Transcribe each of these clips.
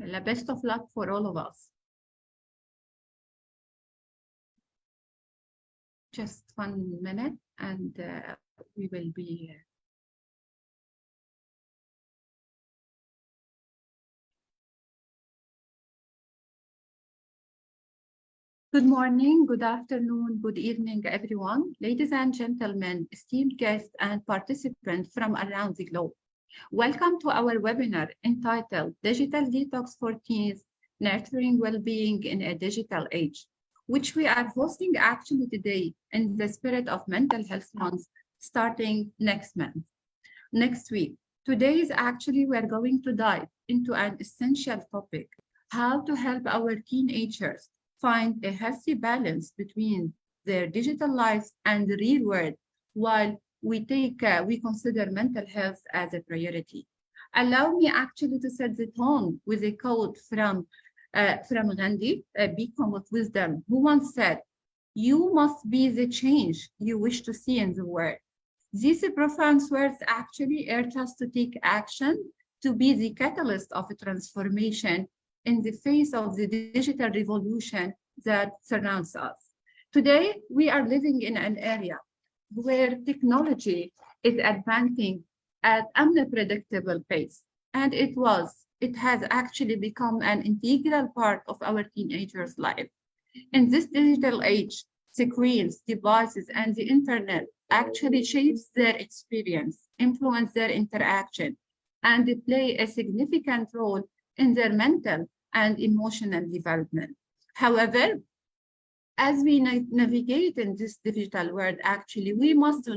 The best of luck for all of us. Just 1 minute and we will be. Good morning, good afternoon, good evening, everyone. Ladies and gentlemen, esteemed guests and participants from around the globe. Welcome to our webinar entitled Digital Detox for Teens, Nurturing Wellbeing in a Digital Age, which we are hosting actually today in the spirit of Mental Health Month, starting next week. Today is actually we're going to dive into an essential topic, how to help our teenagers find a healthy balance between their digital lives and the real world while we consider mental health as a priority. Allow me actually to set the tone with a quote from Gandhi, a beacon of wisdom, who once said, "You must be the change you wish to see in the world." These profound words actually urge us to take action to be the catalyst of a transformation in the face of the digital revolution that surrounds us. Today, we are living in an area where technology is advancing at unpredictable pace. And it has actually become an integral part of our teenagers' life. In this digital age, screens, devices, and the internet actually shapes their experience, influence their interaction, and they play a significant role in their mental and emotional development. However, as we navigate in this digital world, actually, we must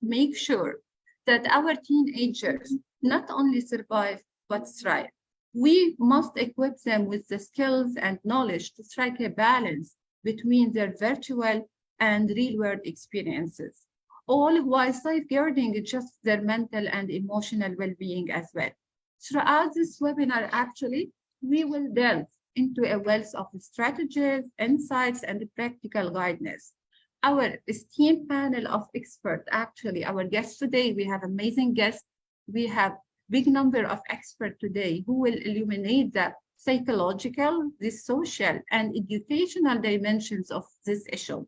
make sure that our teenagers not only survive, but thrive. We must equip them with the skills and knowledge to strike a balance between their virtual and real-world experiences, all while safeguarding just their mental and emotional well-being as well. Throughout this webinar, actually, we will delve into a wealth of strategies, insights, and practical guidance. Our esteemed panel of experts, actually, our guests today, we have amazing guests. We have big number of experts today who will illuminate the psychological, the social, and educational dimensions of this issue,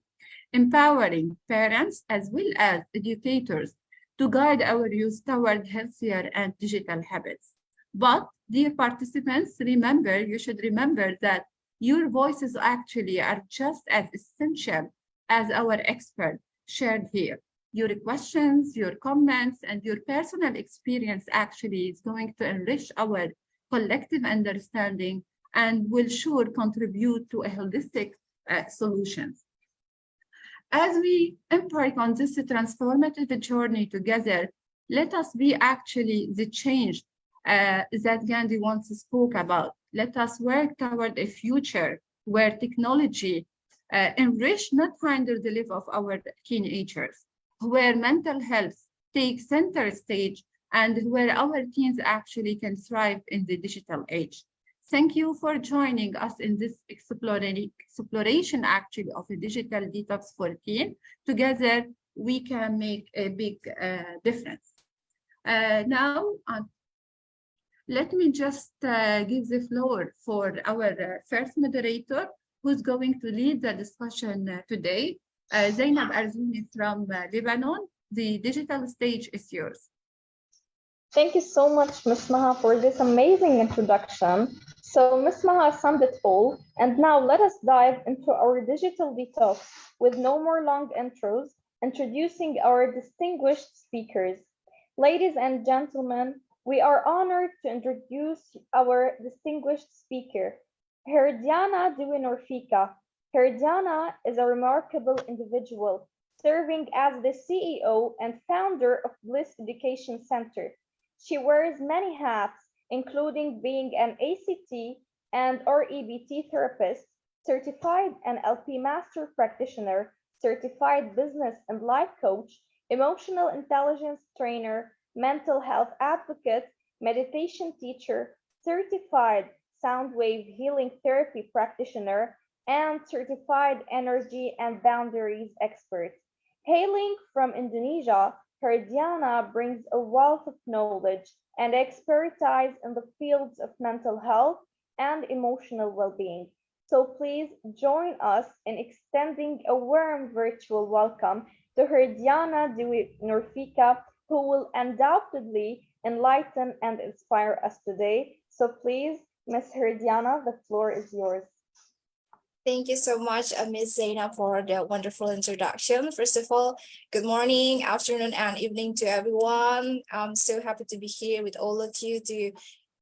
empowering parents as well as educators to guide our youth toward healthier and digital habits. But dear participants, you should remember that your voices actually are just as essential as our expert shared here. Your questions, your comments, and your personal experience actually is going to enrich our collective understanding and will sure contribute to a holistic solutions. As we embark on this transformative journey together, let us be actually the change that Gandhi once spoke about. Let us work toward a future where technology enrich, not hinder the life of our teenagers, where mental health takes center stage, and where our teens actually can thrive in the digital age. Thank you for joining us in this exploration actually of a digital detox for teens. Together, we can make a big difference. Now, let me just give the floor for our first moderator, who's going to lead the discussion today, Zainab Arzouni from Lebanon. The digital stage is yours. Thank you so much, Ms. Maha, for this amazing introduction. So Ms. Maha summed it all, and now let us dive into our digital detox with no more long intros, introducing our distinguished speakers. Ladies and gentlemen, we are honored to introduce our distinguished speaker, Herdiana Diwinorfika. Herdiana is a remarkable individual, serving as the CEO and founder of Bliss Education Center. She wears many hats, including being an ACT and REBT therapist, certified NLP master practitioner, certified business and life coach, emotional intelligence trainer, mental health advocate, meditation teacher, certified sound wave healing therapy practitioner, and certified energy and boundaries expert. Hailing from Indonesia, Herdiana brings a wealth of knowledge and expertise in the fields of mental health and emotional well-being. So please join us in extending a warm virtual welcome to Herdiana Nurfika, who will undoubtedly enlighten and inspire us today. So please, Miss Herdiana, the floor is yours. Thank you so much, Ms. Zaina, for the wonderful introduction. First of all, good morning, afternoon, and evening to everyone. I'm so happy to be here with all of you to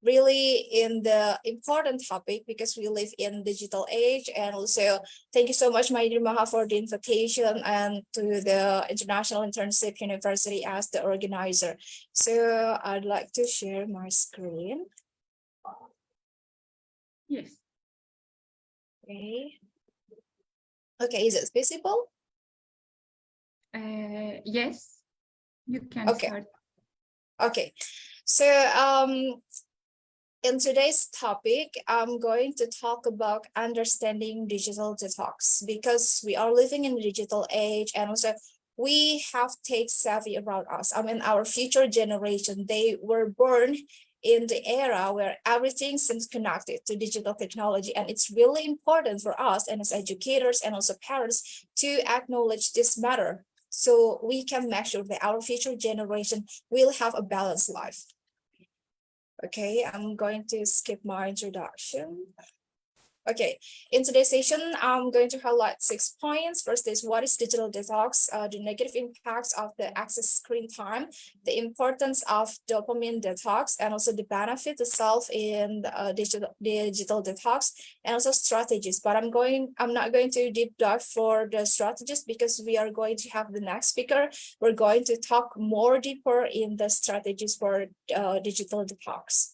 really in the important topic because we live in digital age. And also thank you so much, my dear Maha, for the invitation and to the International Internship University as the organizer. So I'd like to share my screen. Yes. Okay, is it visible? Yes, you can start. Okay, so in today's topic, I'm going to talk about understanding digital detox because we are living in the digital age, and also we have tech savvy around us. I mean, our future generation, they were born in the era where everything seems connected to digital technology. And it's really important for us and as educators and also parents to acknowledge this matter so we can make sure that our future generation will have a balanced life. Okay, I'm going to skip my introduction. Okay, in today's session, I'm going to highlight 6 points. First is what is digital detox, the negative impacts of the excess screen time, the importance of dopamine detox, and also the benefit itself in digital detox, and also strategies. But I'm not going to deep dive for the strategies because we are going to have the next speaker. We're going to talk more deeper in the strategies for digital detox.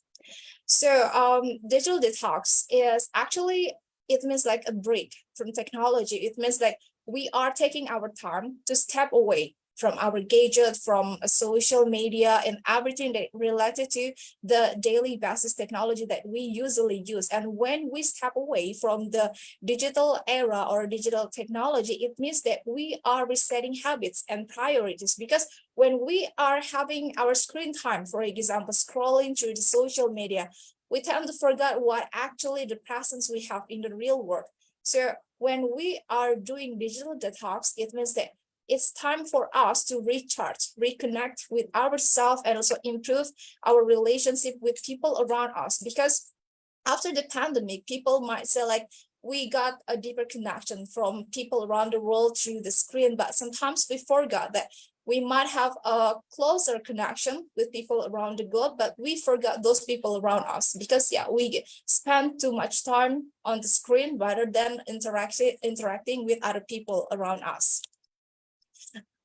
So digital detox is actually, it means like a break from technology. It means like we are taking our time to step away from our gadget, from social media and everything that related to the daily basis technology that we usually use. And when we step away from the digital era or digital technology, it means that we are resetting habits and priorities, because when we are having our screen time, for example, scrolling through the social media, we tend to forget what actually the presence we have in the real world. So when we are doing digital detox, it means that it's time for us to recharge, reconnect with ourselves, and also improve our relationship with people around us. Because after the pandemic, people might say like, we got a deeper connection from people around the world through the screen, but sometimes we forgot that we might have a closer connection with people around the globe, but we forgot those people around us because we spend too much time on the screen rather than interacting with other people around us.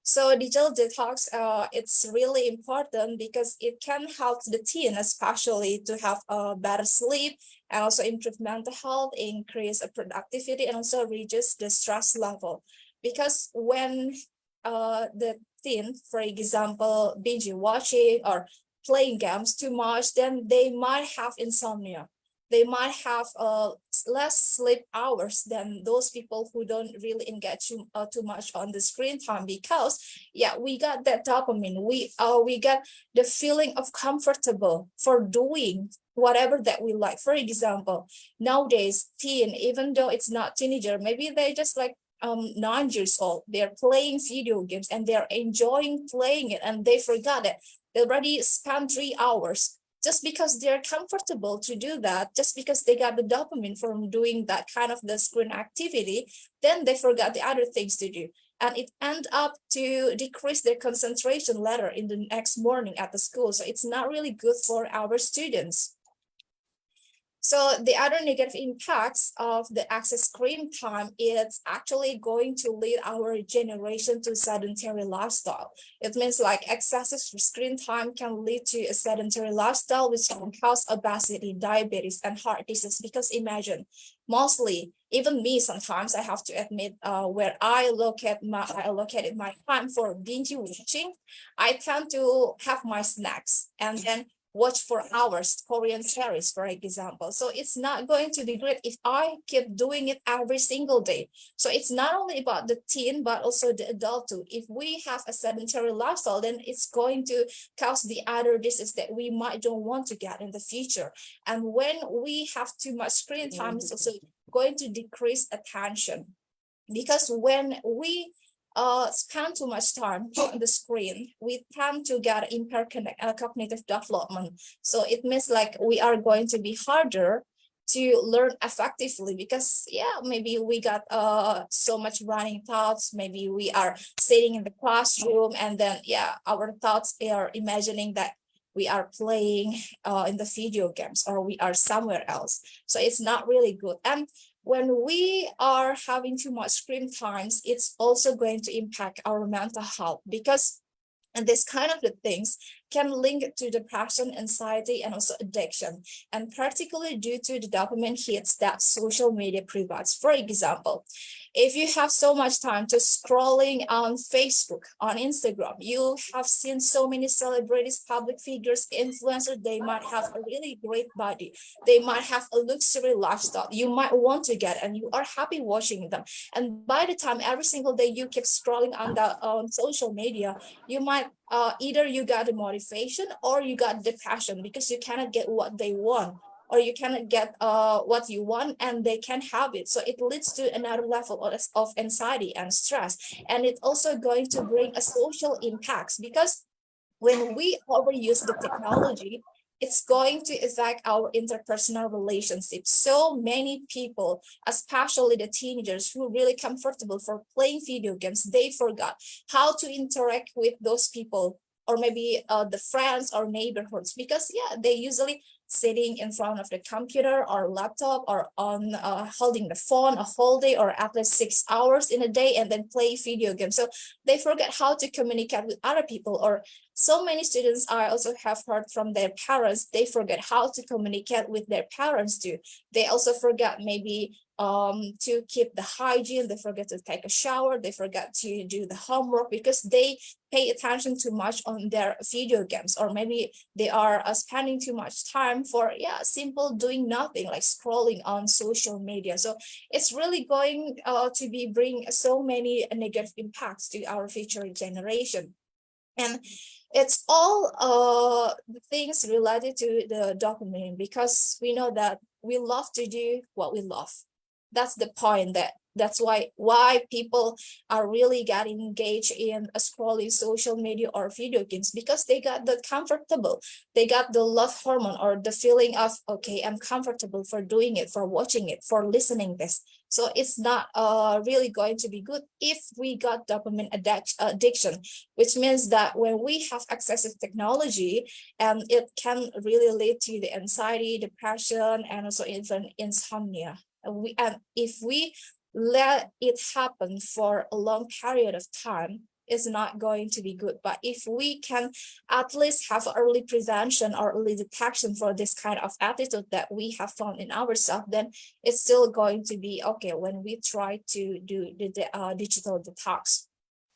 So digital detox, it's really important because it can help the teen especially to have a better sleep and also improve mental health, increase productivity, and also reduce the stress level. Because when the teen, for example, binge watching or playing games too much, then they might have insomnia. They might have less sleep hours than those people who don't really engage too much on the screen time, because we got that dopamine. We got the feeling of comfortable for doing whatever that we like. For example, nowadays teen, even though it's not teenager, maybe they just like 9 years old, they're playing video games and they're enjoying playing it, and they forgot it. They already spent 3 hours just because they're comfortable to do that, just because they got the dopamine from doing that kind of the screen activity. Then they forgot the other things to do, and it end up to decrease their concentration later in the next morning at the school. So it's not really good for our students. So the other negative impacts of the excess screen time is actually going to lead our generation to sedentary lifestyle. It means like excessive screen time can lead to a sedentary lifestyle, which can cause obesity, diabetes, and heart disease. Because imagine, mostly, even me, sometimes I have to admit, where I allocated my time for binge watching, I tend to have my snacks, and then watch for hours Korean series, for example. So it's not going to be great if I keep doing it every single day. So it's not only about the teen, but also the adult too. If we have a sedentary lifestyle, then it's going to cause the other diseases that we might don't want to get in the future. And when we have too much screen time, it's also going to decrease attention. Because when we spend too much time on the screen, we tend to get impaired cognitive development. So it means like we are going to be harder to learn effectively, because maybe we got so much running thoughts. Maybe we are sitting in the classroom and then our thoughts are imagining that we are playing in the video games, or we are somewhere else. So it's not really good. And when we are having too much screen times, it's also going to impact our mental health, because and this kind of the things can link to depression, anxiety, and also addiction, and particularly due to the dopamine hits that social media provides. For example, if you have so much time to scrolling on Facebook, on Instagram, you have seen so many celebrities, public figures, influencers. They might have a really great body. They might have a luxury lifestyle. You might want to get, and you are happy watching them. And by the time every single day you keep scrolling on social media, you might either you got a motivation or you got depression, because you cannot get what they want, or you cannot get what you want and they can't have it. So it leads to another level of anxiety and stress. And it's also going to bring a social impacts, because when we overuse the technology, it's going to affect our interpersonal relationships. So many people, especially the teenagers who are really comfortable for playing video games, they forgot how to interact with those people, or maybe the friends or neighborhoods, because they usually sitting in front of the computer or laptop, or on holding the phone a whole day, or at least 6 hours in a day, and then play video games. So they forget how to communicate with other people. Or so many students I also have heard from their parents, they forget how to communicate with their parents too. They also forget maybe to keep the hygiene. They forget to take a shower. They forget to do the homework, because they pay attention too much on their video games, or maybe they are spending too much time for simple doing nothing, like scrolling on social media. So it's really going to be bring so many negative impacts to our future generation. And it's all the things related to the dopamine, because we know that we love to do what we love. That's the point. That's why people are really getting engaged in scrolling social media or video games, because they got the comfortable, they got the love hormone, or the feeling of, okay, I'm comfortable for doing it, for watching it, for listening this. So it's not really going to be good if we got dopamine addiction, which means that when we have excessive technology, it can really lead to the anxiety, depression, and also even insomnia. And if we let it happen for a long period of time, it's not going to be good. But if we can at least have early prevention or early detection for this kind of attitude that we have found in ourselves, then it's still going to be okay when we try to do the digital detox.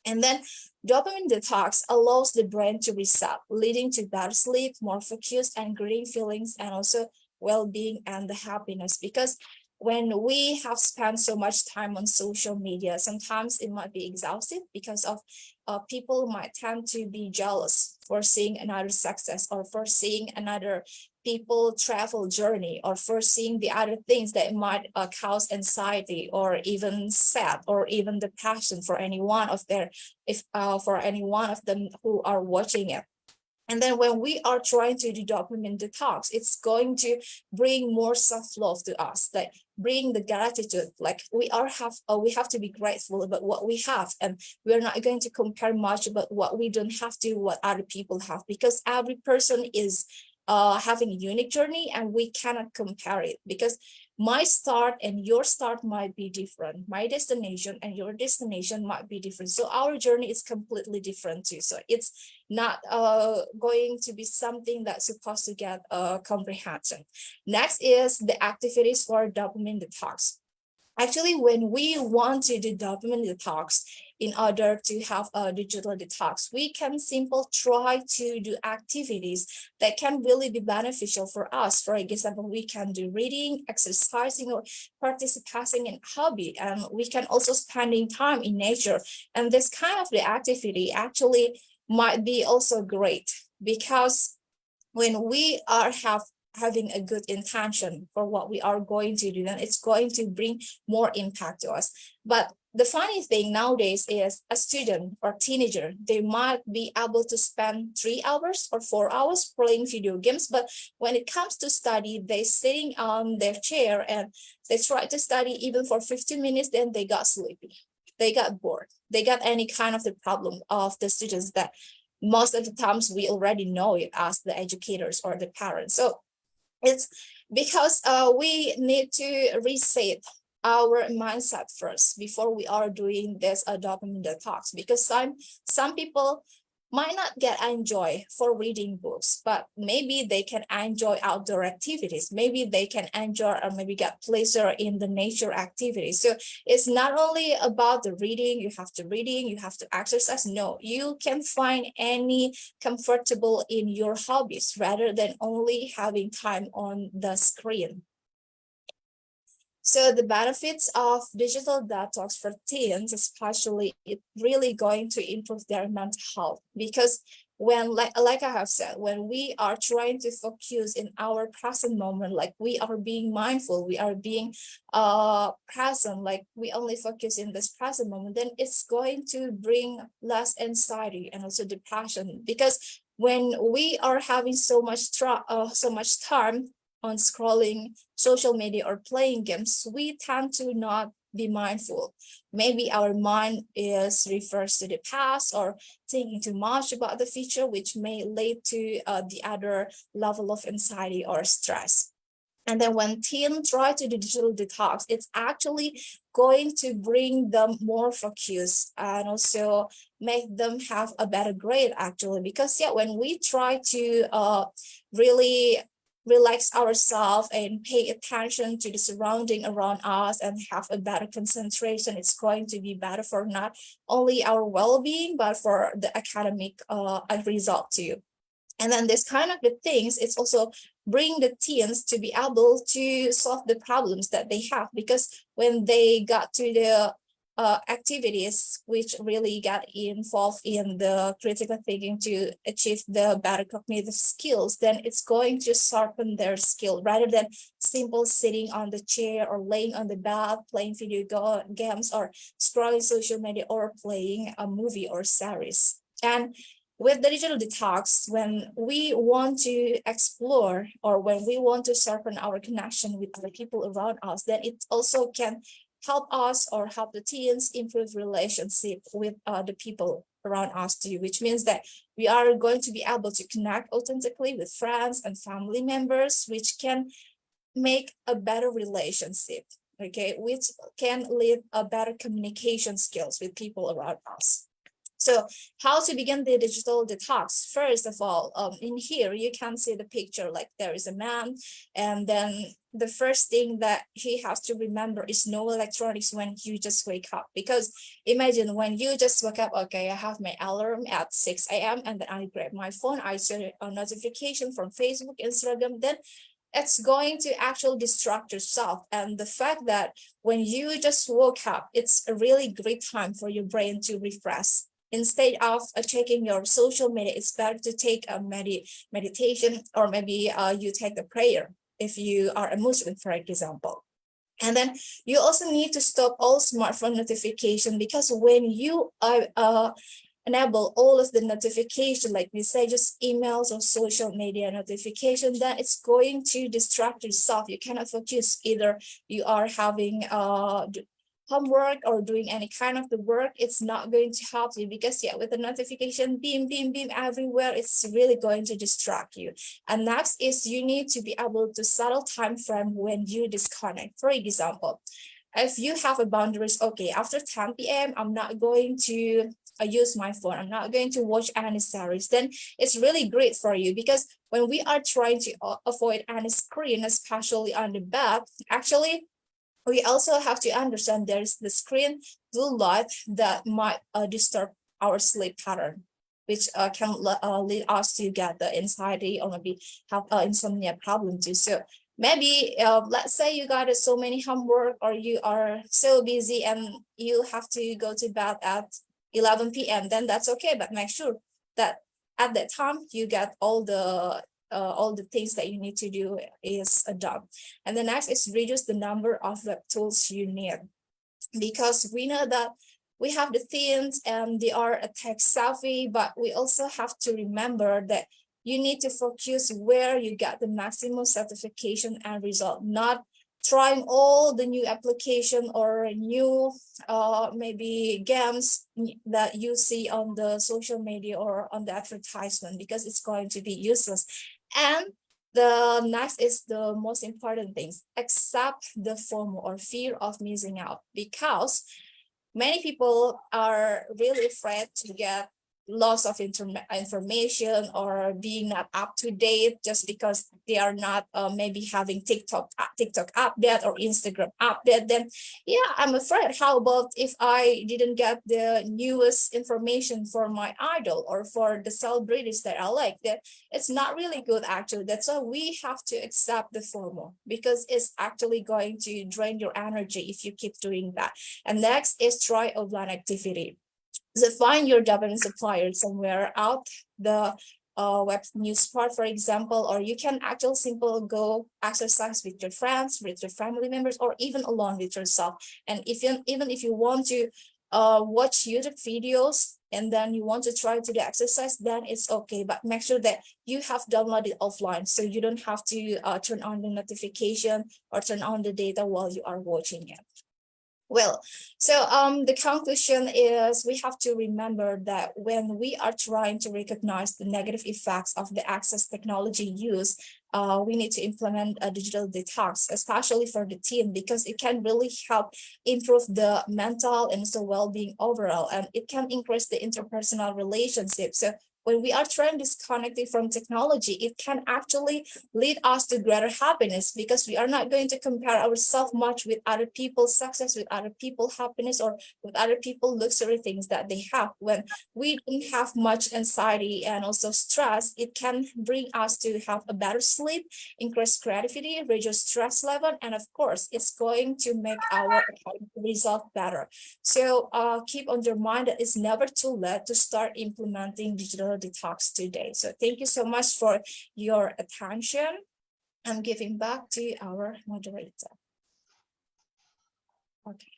And then dopamine detox allows the brain to reset, leading to better sleep, more focused and great feelings, and also well-being and the happiness. Because when we have spent so much time on social media, sometimes it might be exhausted, because of people might tend to be jealous for seeing another success, or for seeing another people travel journey, or for seeing the other things that might cause anxiety, or even sad, or even depression for any one of for any one of them who are watching it. And then when we are trying to do dopamine detox, it's going to bring more self-love to us, like bring the gratitude. Like we have to be grateful about what we have, and we're not going to compare much about what we don't have to what other people have, because every person is having a unique journey, and we cannot compare it, because my start and your start might be different. My destination and your destination might be different. So our journey is completely different too. So it's not going to be something that's supposed to get comprehension. Next is the activities for dopamine detox. Actually, when we want to do dopamine detox, in order to have a digital detox. We can simply try to do activities that can really be beneficial for us. For example, we can do reading, exercising, or participating in hobby, and we can also spending time in nature. And this kind of the activity actually might be also great, because when we are having a good intention for what we are going to do, then it's going to bring more impact to us. But the funny thing nowadays is a student or teenager, they might be able to spend 3 hours or 4 hours playing video games, but when it comes to study, they sitting on their chair and they try to study even for 15 minutes, then they got sleepy, they got bored, they got any kind of the problem of the students that most of the times we already know it as the educators or the parents. So it's because we need to reset our mindset first before we are doing this dopamine detox, because some people might not get enjoy for reading books, but maybe they can enjoy outdoor activities, maybe they can enjoy or maybe get pleasure in the nature activities. So it's not only about the reading, you have to exercise. No, you can find any comfortable in your hobbies rather than only having time on the screen. So the benefits of digital detox for teens, especially, it's really going to improve their mental health, because when, like I have said, when we are trying to focus in our present moment, like we are being mindful, we are being present, like we only focus in this present moment, then it's going to bring less anxiety and also depression. Because when we are having so much time on scrolling social media or playing games, we tend to not be mindful. Maybe our mind is refers to the past or thinking too much about the future, which may lead to the other level of anxiety or stress. And then when teens try to do digital detox, it's actually going to bring them more focus and also make them have a better grade, actually. Because when we try to really relax ourselves and pay attention to the surrounding around us and have a better concentration, it's going to be better for not only our well-being, but for the academic result too. And then this kind of the things, it's also bring the teens to be able to solve the problems that they have, because when they got to the activities which really got involved in the critical thinking to achieve the better cognitive skills, then it's going to sharpen their skill rather than simple sitting on the chair or laying on the bed playing video games or scrolling social media or playing a movie or series. And with the digital detox, when we want to explore or when we want to sharpen our connection with the people around us, then it also can help us or help the teens improve relationship with the people around us too, which means that we are going to be able to connect authentically with friends and family members, which can make a better relationship, okay, which can lead a better communication skills with people around us. So how to begin the digital detox? First of all, in here, you can see the picture, like there is a man, and then the first thing that he has to remember is no electronics when you just wake up. Because imagine when you just wake up, okay, I have my alarm at 6 a.m. and then I grab my phone, I see a notification from Facebook, Instagram, then it's going to actually distract yourself. And the fact that when you just woke up, it's a really great time for your brain to refresh. Instead of checking your social media, it's better to take a meditation, or maybe you take the prayer if you are a Muslim, for example. And then you also need to stop all smartphone notification, because when you enable all of the notification like messages, emails, or social media notification, then it's going to distract yourself. You cannot focus. Either you are having homework or doing any kind of the work, it's not going to help you, because with the notification beam everywhere, it's really going to distract you. And next is you need to be able to settle time frame when you disconnect. For example, if you have a boundaries, okay, after 10 p.m. I'm not going to use my phone, I'm not going to watch any series, then it's really great for you. Because when we are trying to avoid any screen, especially on the bed, actually we also have to understand there's the screen blue light that might disturb our sleep pattern, which can lead us to get the anxiety or maybe have insomnia problem too. So maybe let's say you got so many homework or you are so busy and you have to go to bed at 11 p.m. then that's okay, but make sure that at that time you get all the things that you need to do is done. And the next is reduce the number of web tools you need, because we know that we have the teens and they are tech savvy, but we also have to remember that you need to focus where you get the maximum certification and result, not trying all the new application or new maybe games that you see on the social media or on the advertisement, because it's going to be useless. And the next is the most important things: accept the FOMO or fear of missing out, because many people are really afraid to get loss of information or being not up to date just because they are not maybe having TikTok update or Instagram update. Then yeah, I'm afraid, how about if I didn't get the newest information for my idol or for the celebrities that I like? That it's not really good actually. That's why we have to accept the FOMO, because it's actually going to drain your energy if you keep doing that. And next is try offline activity. So find your Japanese supplier somewhere out the web news part, for example, or you can actually simply go exercise with your friends, with your family members, or even alone with yourself. And even if you want to watch YouTube videos and then you want to try to do exercise, then it's okay. But make sure that you have downloaded offline, so you don't have to turn on the notification or turn on the data while you are watching it. Well, so the conclusion is we have to remember that when we are trying to recognize the negative effects of the access technology use, we need to implement a digital detox, especially for the teen, because it can really help improve the mental and also well-being overall, and it can increase the interpersonal relationships. So when we are trying disconnecting from technology, it can actually lead us to greater happiness, because we are not going to compare ourselves much with other people's success, with other people's happiness, or with other people's luxury things that they have. When we don't have much anxiety and also stress, it can bring us to have a better sleep, increase creativity, reduce stress level, and of course, it's going to make our result better. So keep on your mind that it's never too late to start implementing digital detox today. So thank you so much for your attention. I'm giving back to our moderator. Okay.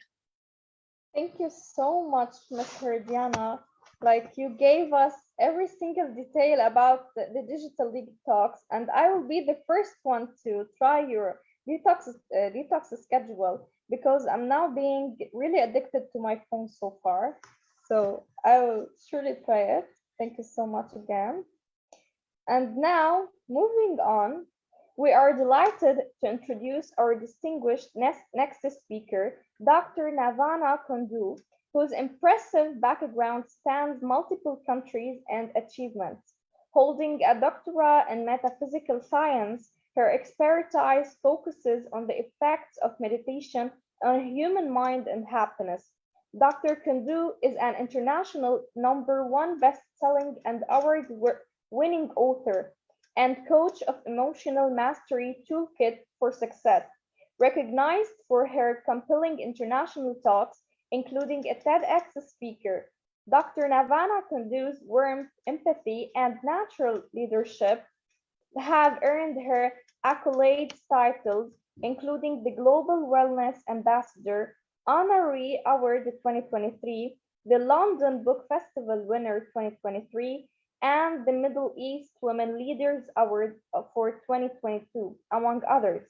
Thank you so much, Ms. Herdiana. Like, you gave us every single detail about the digital detox, and I will be the first one to try your detox schedule, because I'm now being really addicted to my phone so far. So I will surely try it. Thank you so much again. And now, moving on, we are delighted to introduce our distinguished next speaker, Dr. Navana Kundu, whose impressive background spans multiple countries and achievements. Holding a doctorate in metaphysical science, her expertise focuses on the effects of meditation on human mind and happiness. Dr. Kundu is an international #1 best-selling and award-winning author and coach of emotional mastery toolkit for success, recognized for her compelling international talks, including a TEDx speaker. Dr. Navana Kundu's warmth, empathy, and natural leadership have earned her accolades titles, including the Global Wellness Ambassador, Honorary Award 2023, the London Book Festival winner 2023, and the Middle East Women Leaders Award for 2022, among others.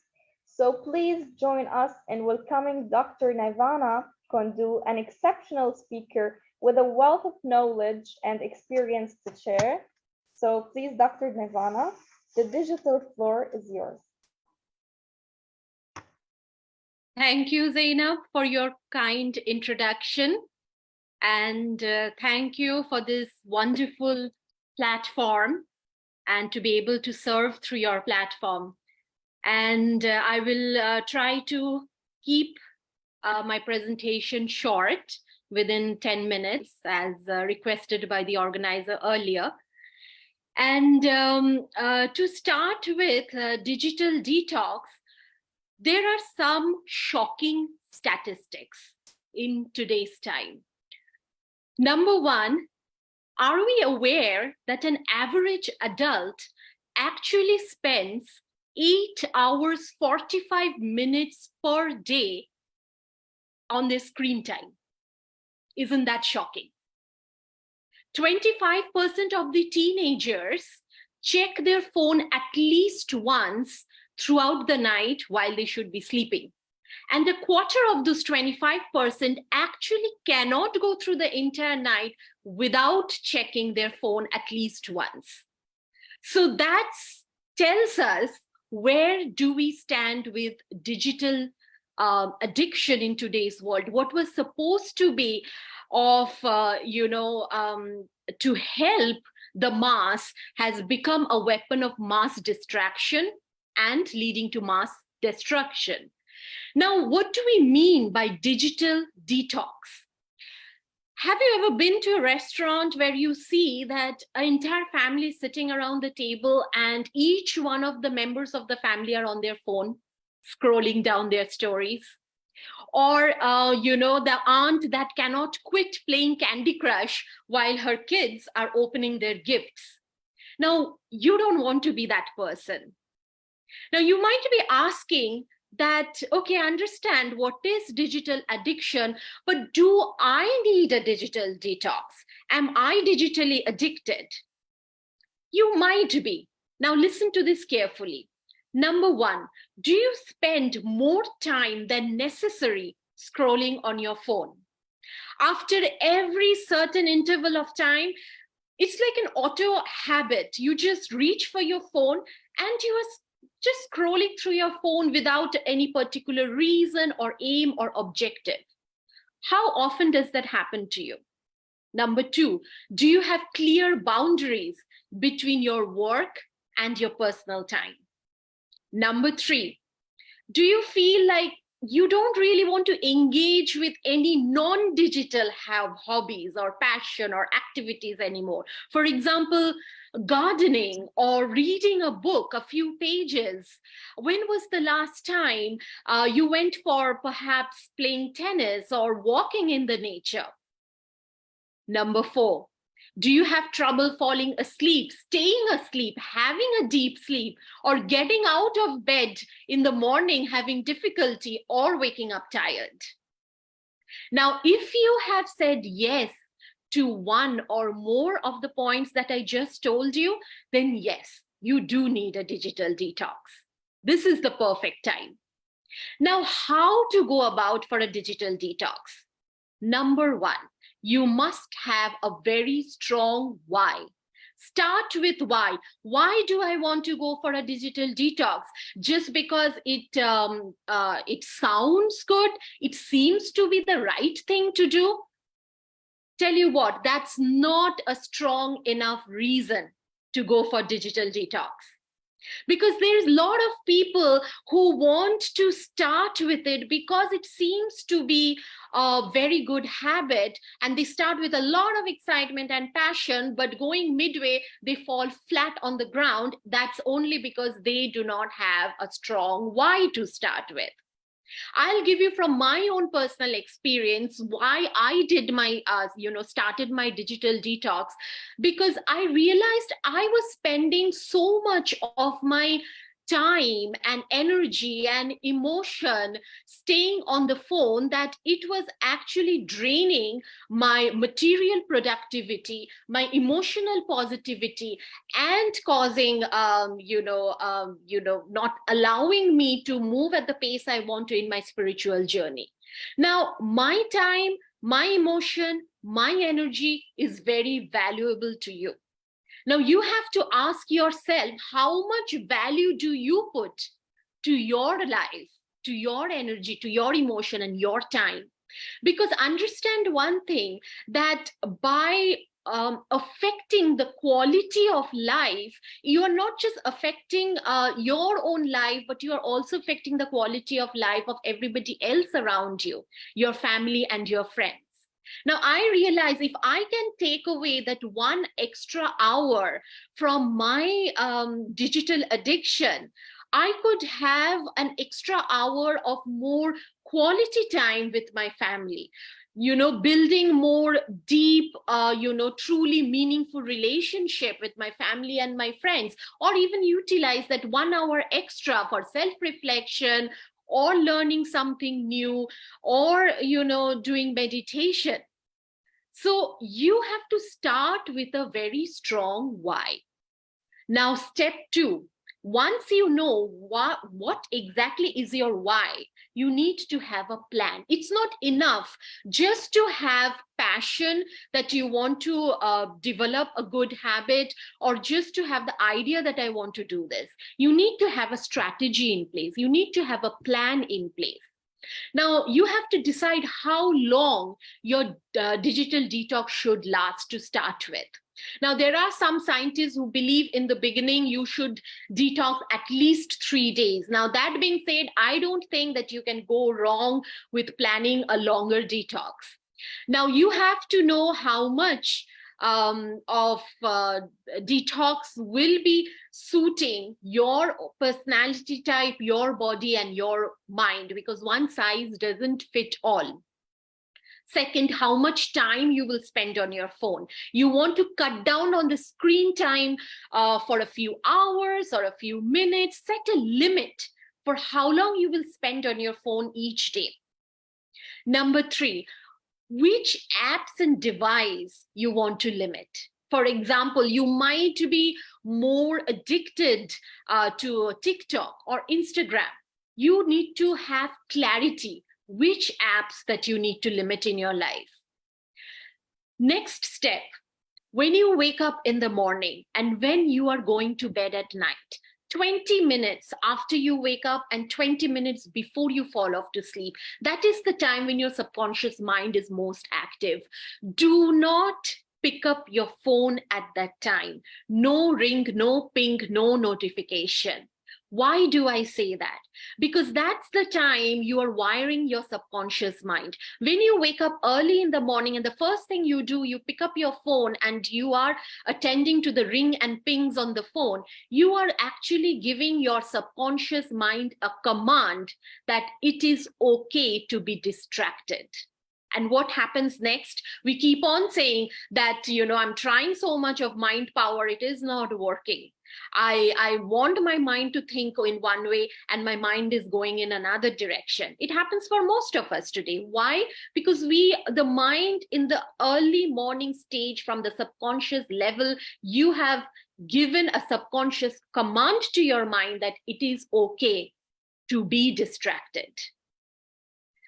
So please join us in welcoming Dr. Navana Kundu, an exceptional speaker with a wealth of knowledge and experience to share. So please, Dr. Navana, the digital floor is yours. Thank you, Zainab, for your kind introduction. And thank you for this wonderful platform and to be able to serve through your platform. And I will try to keep my presentation short, within 10 minutes, as requested by the organizer earlier. And to start with digital detox, there are some shocking statistics in today's time. Number one, are we aware that an average adult actually spends 8 hours, 45 minutes per day on their screen time? Isn't that shocking? 25% of the teenagers check their phone at least once throughout the night while they should be sleeping. And a quarter of those 25% actually cannot go through the entire night without checking their phone at least once. So that tells us, where do we stand with digital addiction in today's world? What was supposed to be of, to help the mass has become a weapon of mass distraction and leading to mass destruction. Now, what do we mean by digital detox? Have you ever been to a restaurant where you see that an entire family is sitting around the table and each one of the members of the family are on their phone, scrolling down their stories? Or, the aunt that cannot quit playing Candy Crush while her kids are opening their gifts. Now, you don't want to be that person. Now, you might be asking that, okay, I understand what is digital addiction, but do I need a digital detox? Am I digitally addicted? You might be. Now, listen to this carefully. Number one, do you spend more time than necessary scrolling on your phone? After every certain interval of time, it's like an auto habit. You just reach for your phone and you are just scrolling through your phone without any particular reason or aim or objective. How often does that happen to you? Number two, do you have clear boundaries between your work and your personal time? Number three, do you feel like you don't really want to engage with any non-digital hobbies or passion or activities anymore? For example, gardening or reading a book, a few pages. When was the last time you went for perhaps playing tennis or walking in the nature? Number four, do you have trouble falling asleep, staying asleep, having a deep sleep, or getting out of bed in the morning, having difficulty, or waking up tired? Now, if you have said yes to one or more of the points that I just told you, then yes, you do need a digital detox. This is the perfect time. Now, how to go about for a digital detox? Number one, you must have a very strong why. Start with why. Why do I want to go for a digital detox? Just because it sounds good, it seems to be the right thing to do? Tell you what, that's not a strong enough reason to go for digital detox. Because there's a lot of people who want to start with it because it seems to be a very good habit, and they start with a lot of excitement and passion, but going midway, they fall flat on the ground. That's only because they do not have a strong why to start with. I'll give you from my own personal experience why I did my, started my digital detox, because I realized I was spending so much of my time and energy and emotion staying on the phone that it was actually draining my material productivity, my emotional positivity, and causing, not allowing me to move at the pace I want to in my spiritual journey. Now, my time, my emotion, my energy is very valuable to you. Now, you have to ask yourself, how much value do you put to your life, to your energy, to your emotion and your time? Because understand one thing, that by affecting the quality of life, you are not just affecting your own life, but you are also affecting the quality of life of everybody else around you, your family and your friends. Now, I realize if I can take away that 1 extra hour from my digital addiction, I could have an extra hour of more quality time with my family, building more deep, truly meaningful relationship with my family and my friends, or even utilize that 1 hour extra for self-reflection or learning something new, or, doing meditation. So you have to start with a very strong why. Now, step 2, once you know what exactly is your why, you need to have a plan. It's not enough just to have passion that you want to develop a good habit, or just to have the idea that I want to do this. You need to have a strategy in place. You need to have a plan in place. Now, you have to decide how long your digital detox should last to start with. Now, there are some scientists who believe in the beginning you should detox at least 3 days. Now, that being said, I don't think that you can go wrong with planning a longer detox. Now, you have to know how much of detox will be suiting your personality type, your body, and your mind, because one size doesn't fit all. Second, how much time you will spend on your phone. You want to cut down on the screen time for a few hours or a few minutes. Set a limit for how long you will spend on your phone each day. Number 3, which apps and device you want to limit. For example, you might be more addicted to TikTok or Instagram. You need to have clarity which apps that you need to limit in your life. Next step, when you wake up in the morning and when you are going to bed at night, 20 minutes after you wake up and 20 minutes before you fall off to sleep, that is the time when your subconscious mind is most active. Do not pick up your phone at that time. No ring, no ping, no notification. Why do I say that? Because that's the time you are wiring your subconscious mind. When you wake up early in the morning and the first thing you do, you pick up your phone and you are attending to the ring and pings on the phone, you are actually giving your subconscious mind a command that it is okay to be distracted. And what happens next? We keep on saying that, I'm trying so much of mind power, it is not working. I want my mind to think in one way and my mind is going in another direction. It happens for most of us today. Why? Because the mind in the early morning stage, from the subconscious level, you have given a subconscious command to your mind that it is okay to be distracted.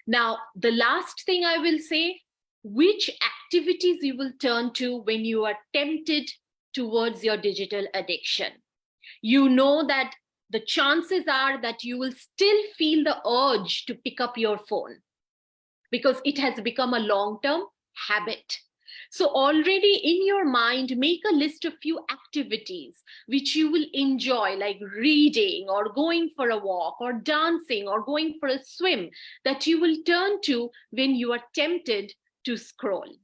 Now, the last thing I will say, which activities you will turn to when you are tempted towards your digital addiction. You know that the chances are that you will still feel the urge to pick up your phone because it has become a long-term habit. So already in your mind, make a list of few activities which you will enjoy, like reading or going for a walk or dancing or going for a swim, that you will turn to when you are tempted to scroll.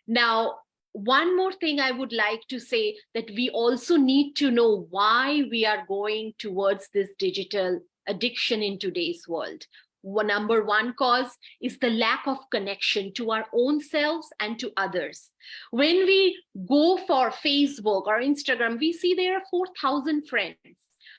Now, one more thing I would like to say, that we also need to know why we are going towards this digital addiction in today's world. Number 1 cause is the lack of connection to our own selves and to others. When we go for Facebook or Instagram, we see there are 4,000 friends.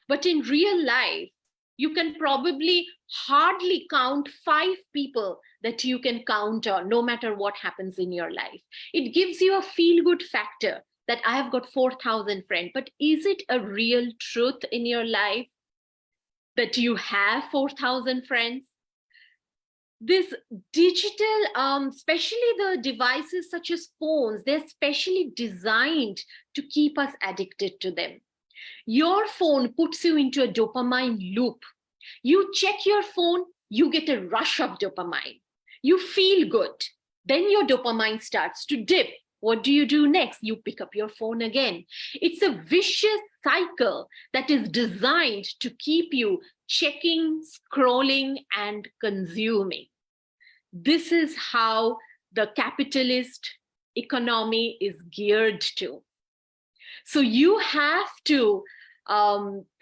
But in real life, you can probably hardly count 5 people that you can count on, no matter what happens in your life. It gives you a feel-good factor that I have got 4,000 friends. But is it a real truth in your life that you have 4,000 friends? This digital, especially the devices such as phones, they're specially designed to keep us addicted to them. Your phone puts you into a dopamine loop. You check your phone, you get a rush of dopamine. You feel good. Then your dopamine starts to dip. What do you do next? You pick up your phone again. It's a vicious cycle that is designed to keep you checking, scrolling, and consuming. This is how the capitalist economy is geared to. So you have to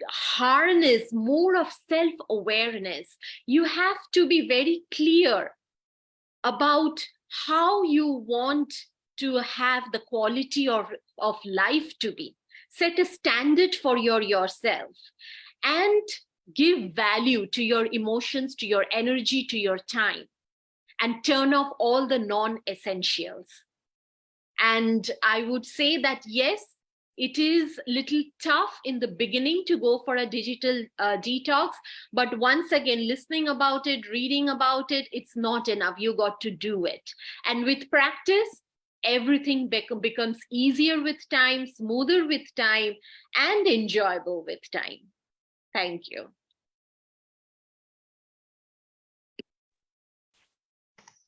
harness more of self-awareness. You have to be very clear about how you want to have the quality of life to be. Set a standard for yourself and give value to your emotions, to your energy, to your time, and turn off all the non-essentials. And I would say that, yes, it is a little tough in the beginning to go for a digital detox, but once again, listening about it, reading about it, it's not enough. You got to do it. And with practice, everything becomes easier with time, smoother with time, and enjoyable with time. Thank you.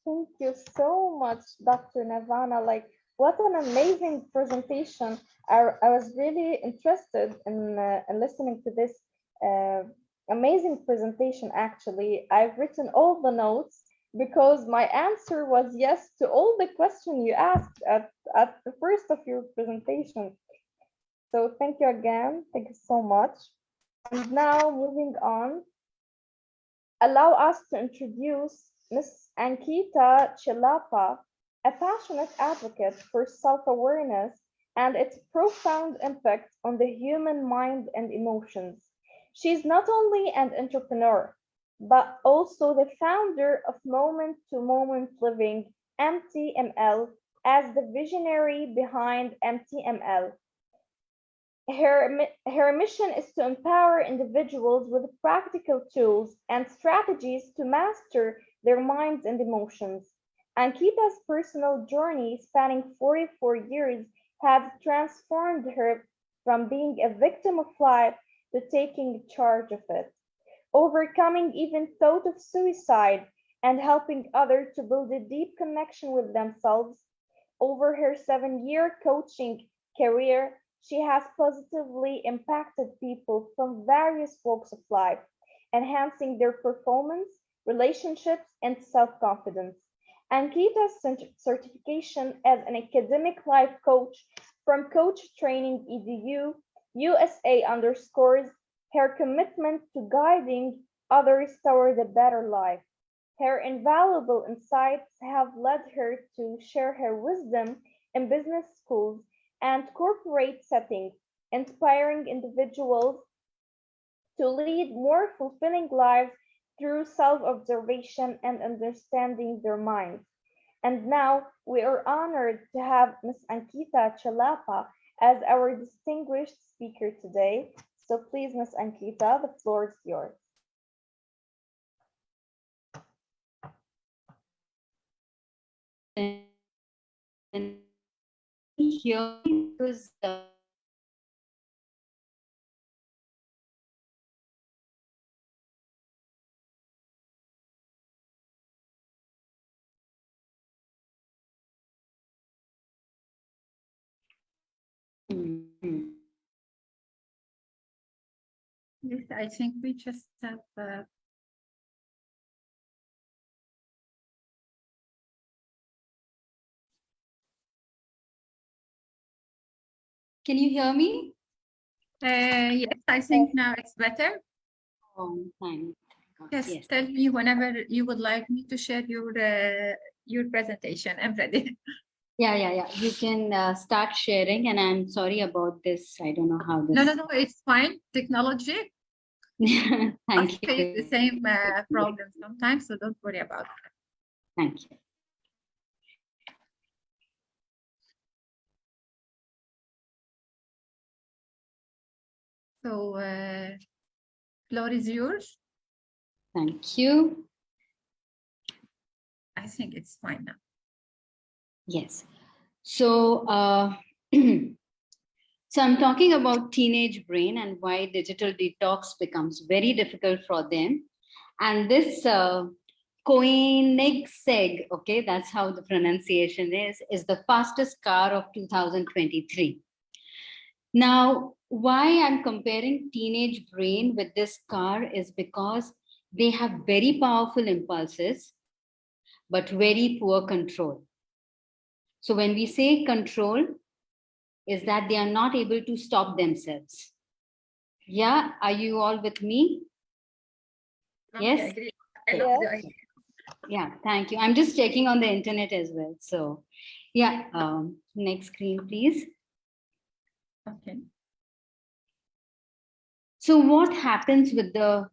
Thank you so much, Dr. Nirvana. Like, what an amazing presentation. I was really interested in listening to this amazing presentation, actually. I've written all the notes because my answer was yes to all the questions you asked at the first of your presentation. So thank you again. Thank you so much. And now moving on, allow us to introduce Ms. Ankita Chilapa, a passionate advocate for self-awareness and its profound impact on the human mind and emotions. She's not only an entrepreneur, but also the founder of Moment to Moment Living, MTML, as the visionary behind MTML. Her mission is to empower individuals with practical tools and strategies to master their minds and emotions. Ankita's personal journey, spanning 44 years, has transformed her from being a victim of life to taking charge of it, overcoming even thought of suicide and helping others to build a deep connection with themselves. Over her 7-year coaching career, she has positively impacted people from various walks of life, enhancing their performance, relationships, and self-confidence. Ankita's certification as an academic life coach from Coach Training EDU USA underscores her commitment to guiding others toward a better life. Her invaluable insights have led her to share her wisdom in business schools and corporate settings, inspiring individuals to lead more fulfilling lives through self-observation and understanding their minds. And now we are honored to have Ms. Ankita Chilapa as our distinguished speaker today. So please, Ms. Ankita, the floor is yours. And here because Yes, I think we just have. Can you hear me? Yes, I think now it's better. Oh, thank God. Yes, Yes. tell me whenever you would like me to share your presentation. I'm ready. Yeah. You can start sharing, and I'm sorry about this. I don't know how this. No, it's fine. Technology. I Thank face you. the same problem sometimes, so don't worry about it. Thank you. So, floor is yours. Thank you. I think it's fine now. Yes. So, so I'm talking about teenage brain and why digital detox becomes very difficult for them. And this Koenigsegg, okay, that's how the pronunciation is the fastest car of 2023. Now, why I'm comparing teenage brain with this car is because they have very powerful impulses, but very poor control. So when we say control, is that they are not able to stop themselves. Yeah, are you all with me? Yes? I agree. I Yes. love the idea. Yeah, thank you. I'm just checking on the internet as well. So yeah, next screen, please. Okay. So what happens with the,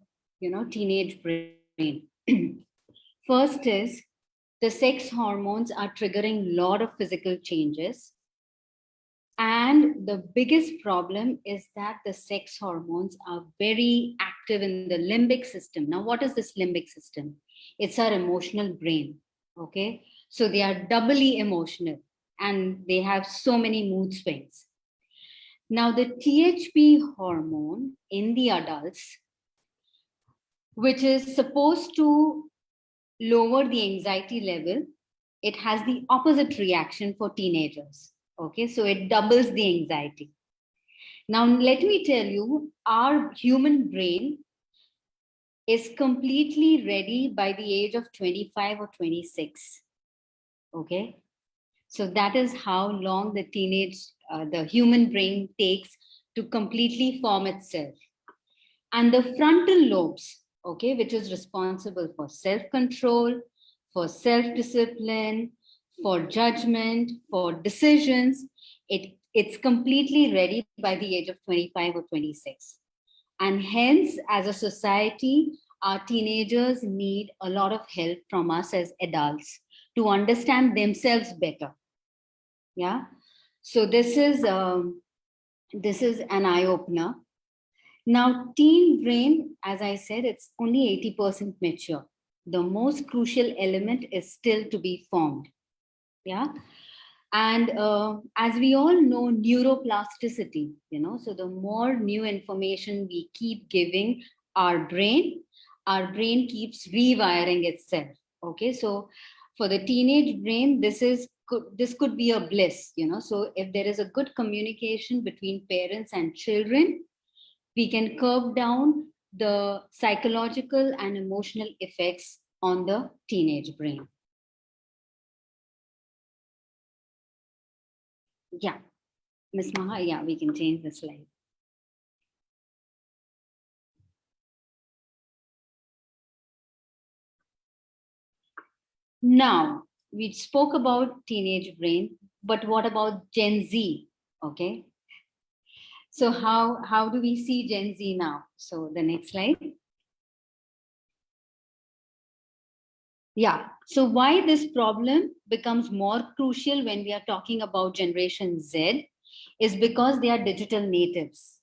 teenage brain? First is the sex hormones are triggering a lot of physical changes. And the biggest problem is that the sex hormones are very active in the limbic system. Now, what is this limbic system? It's our emotional brain. Okay. So they are doubly emotional and they have so many mood swings. Now, the THP hormone in the adults, which is supposed to lower the anxiety level, it has the opposite reaction for teenagers. Okay, so it doubles the anxiety. Now, let me tell you, our human brain is completely ready by the age of 25 or 26. Okay, so that is how long the human brain takes to completely form itself. And the frontal lobes, okay, which is responsible for self-control, for self-discipline, for judgment, for decisions, it's completely ready by the age of 25 or 26. And hence, as a society, our teenagers need a lot of help from us as adults to understand themselves better. Yeah. So this is an eye-opener. Now, teen brain, as I said, it's only 80% mature. The most crucial element is still to be formed. Yeah. And as we all know, neuroplasticity, so the more new information we keep giving our brain keeps rewiring itself. Okay. So for the teenage brain, this could be a bliss, so if there is a good communication between parents and children, we can curb down the psychological and emotional effects on the teenage brain. Yeah, Ms. Maha, yeah, we can change the slide. Now, we spoke about teenage brain, but what about Gen Z? Okay. So how do we see Gen Z now? So the next slide. Yeah. So why this problem becomes more crucial when we are talking about Generation Z is because they are digital natives.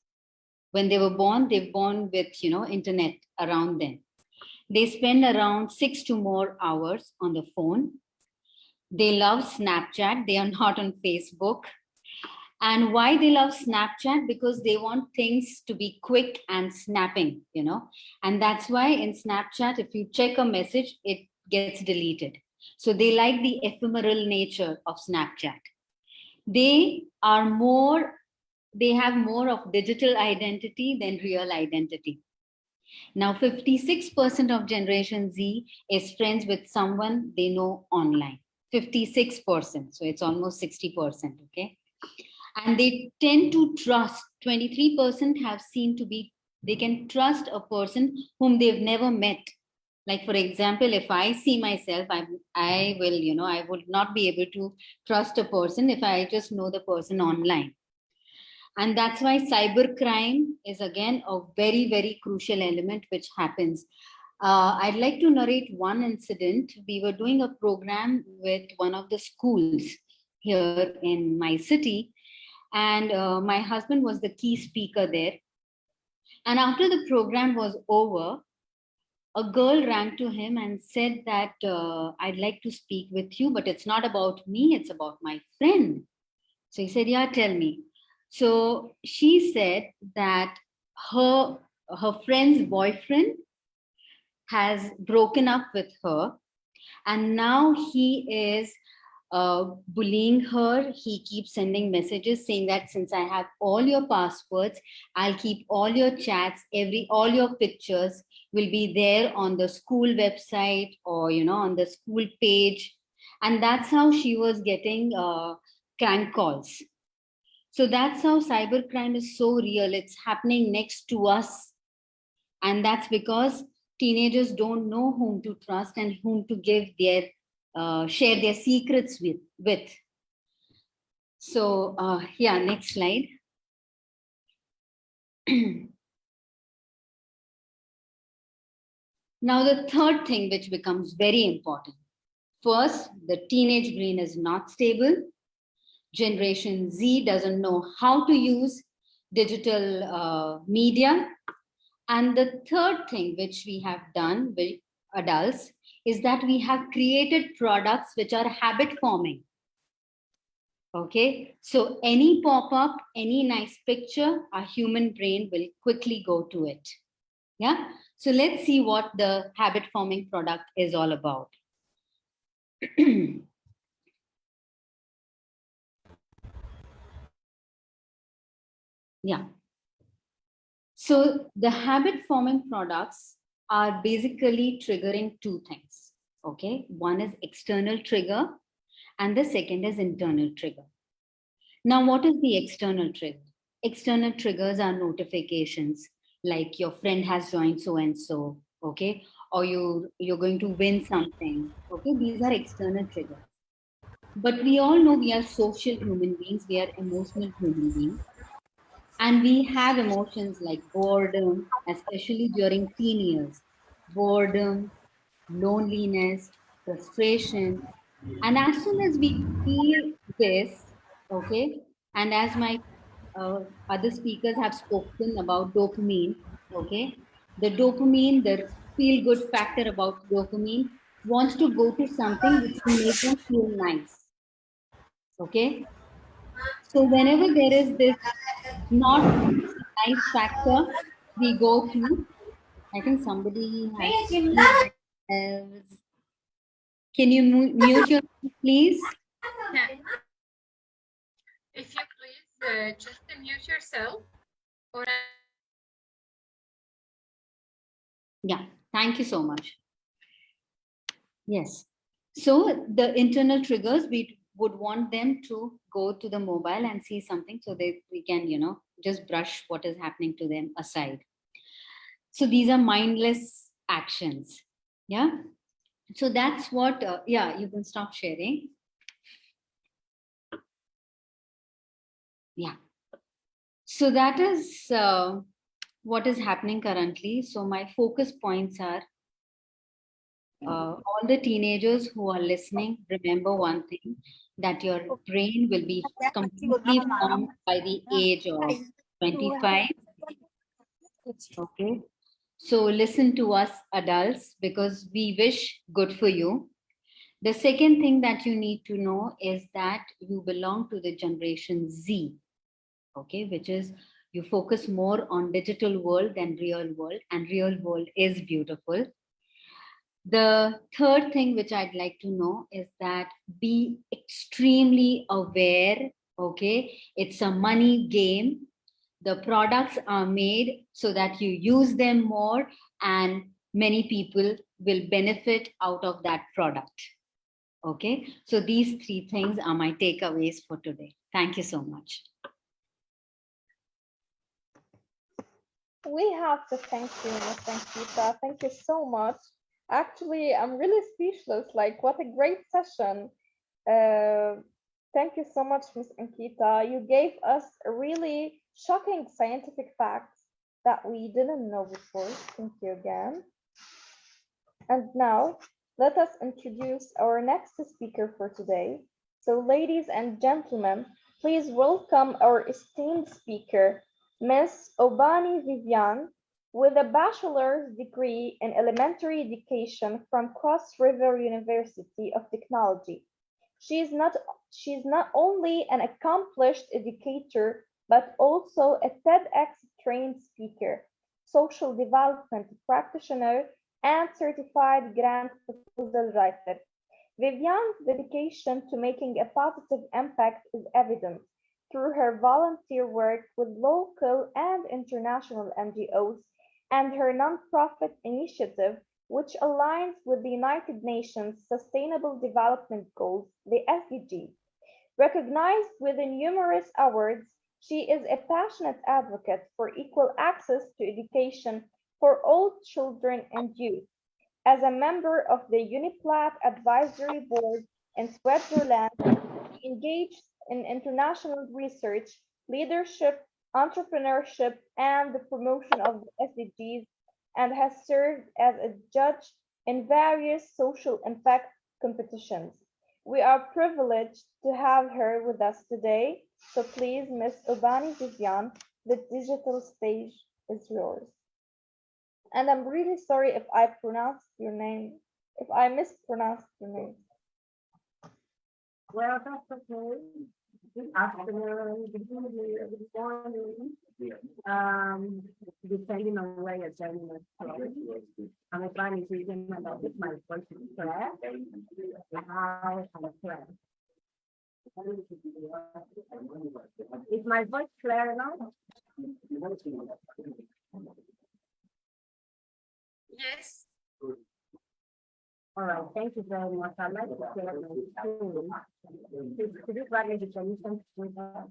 When they were born with, internet around them. They spend around 6 to more hours on the phone. They love Snapchat. They are not on Facebook. And why they love Snapchat? Because they want things to be quick and snapping, And that's why in Snapchat, if you check a message, it gets deleted. So they like the ephemeral nature of Snapchat. They have more of digital identity than real identity. Now, 56% of Generation Z is friends with someone they know online. 56%. So it's almost 60%. Okay. And they tend to trust. 23% have seen to be, they can trust a person whom they've never met. Like, for example, if I see myself, I would not be able to trust a person if I just know the person online. And that's why cybercrime is again a very, very crucial element which happens. I'd like to narrate one incident. We were doing a program with one of the schools here in my city, and my husband was the key speaker there. And after the program was over, a girl ran to him and said that I'd like to speak with you, but it's not about me, it's about my friend. So he said, yeah, tell me. So she said that her friend's boyfriend has broken up with her, and now he is bullying her. He keeps sending messages saying that since I have all your passwords, I'll keep all your chats, all your pictures will be there on the school website or on the school page. And that's how she was getting crank calls. So that's how cybercrime is so real. It's happening next to us. And that's because teenagers don't know whom to trust and whom to give their share their secrets with. So yeah, next slide. Now the third thing which becomes very important. First, the teenage brain is not stable. Generation Z doesn't know how to use digital media. And the third thing which we have done with adults is that we have created products which are habit forming. Okay, so any pop-up, any nice picture, our human brain will quickly go to it. Yeah, so let's see what the habit forming product is all about. Yeah. So the habit forming products are basically triggering two things. Okay, one is external trigger and the second is internal trigger. Now, what is the external trigger? External triggers are notifications like your friend has joined so and so, okay, or you're going to win something. Okay, these are external triggers. But we all know we are social human beings, we are emotional human beings. And we have emotions like boredom, especially during teen years. Boredom, loneliness, frustration. And as soon as we feel this, okay, and as my other speakers have spoken about dopamine, okay, the dopamine, the feel good factor about dopamine wants to go to something which will make them feel nice, okay. So whenever there is this not nice factor, we go to, I think somebody has, can you mute your please? Yeah. If you please just mute yourself. Or Yeah, thank you so much. Yes. So the internal triggers, we would want them to go to the mobile and see something so that we can, just brush what is happening to them aside. So these are mindless actions. Yeah. So that's what, yeah, you can stop sharing. Yeah. So that is what is happening currently. So my focus points are all the teenagers who are listening, remember one thing, that your brain will be completely formed by the age of 25. Okay. So listen to us adults because we wish good for you. The second thing that you need to know is that you belong to the generation Z. Okay, which is you focus more on digital world than real world, and real world is beautiful. The third thing which I'd like to know is that be extremely aware. Okay, it's a money game. The products are made so that you use them more and many people will benefit out of that product. Okay, so these three things are my takeaways for today. Thank you so much. We have to thank you, Ms. Ankita. Thank you so much. Actually, I'm really speechless. Like, what a great session. Thank you so much, Ms. Ankita. You gave us a really shocking scientific facts that we didn't know before. Thank you again. And now, let us introduce our next speaker for today. So, ladies and gentlemen, please welcome our esteemed speaker, Ms. Obani Vivian, with a bachelor's degree in elementary education from Cross River University of Technology. She's not only an accomplished educator, but also a TEDx trained speaker, social development practitioner, and certified grant proposal writer. Vivian's dedication to making a positive impact is evident through her volunteer work with local and international NGOs and her nonprofit initiative, which aligns with the United Nations Sustainable Development Goals, the SDGs. Recognized with numerous awards, she is a passionate advocate for equal access to education for all children and youth. As a member of the UNIPLAT Advisory Board in Switzerland, she engaged in international research, leadership, entrepreneurship, and the promotion of the SDGs, and has served as a judge in various social impact competitions. We are privileged to have her with us today. So please, Ms. Obani Vivian, the digital stage is yours. And I'm really sorry if I pronounced your name, if I mispronounced your name. Well, that's okay. Good afternoon, good evening, good morning. Depending on where you're joining us from. I'm planning to even about with my voice is clear. How I'm clear. Is my voice clear now? Yes. All right, thank you very much. I'd like to share my screen. Could you grant me the permission to do that?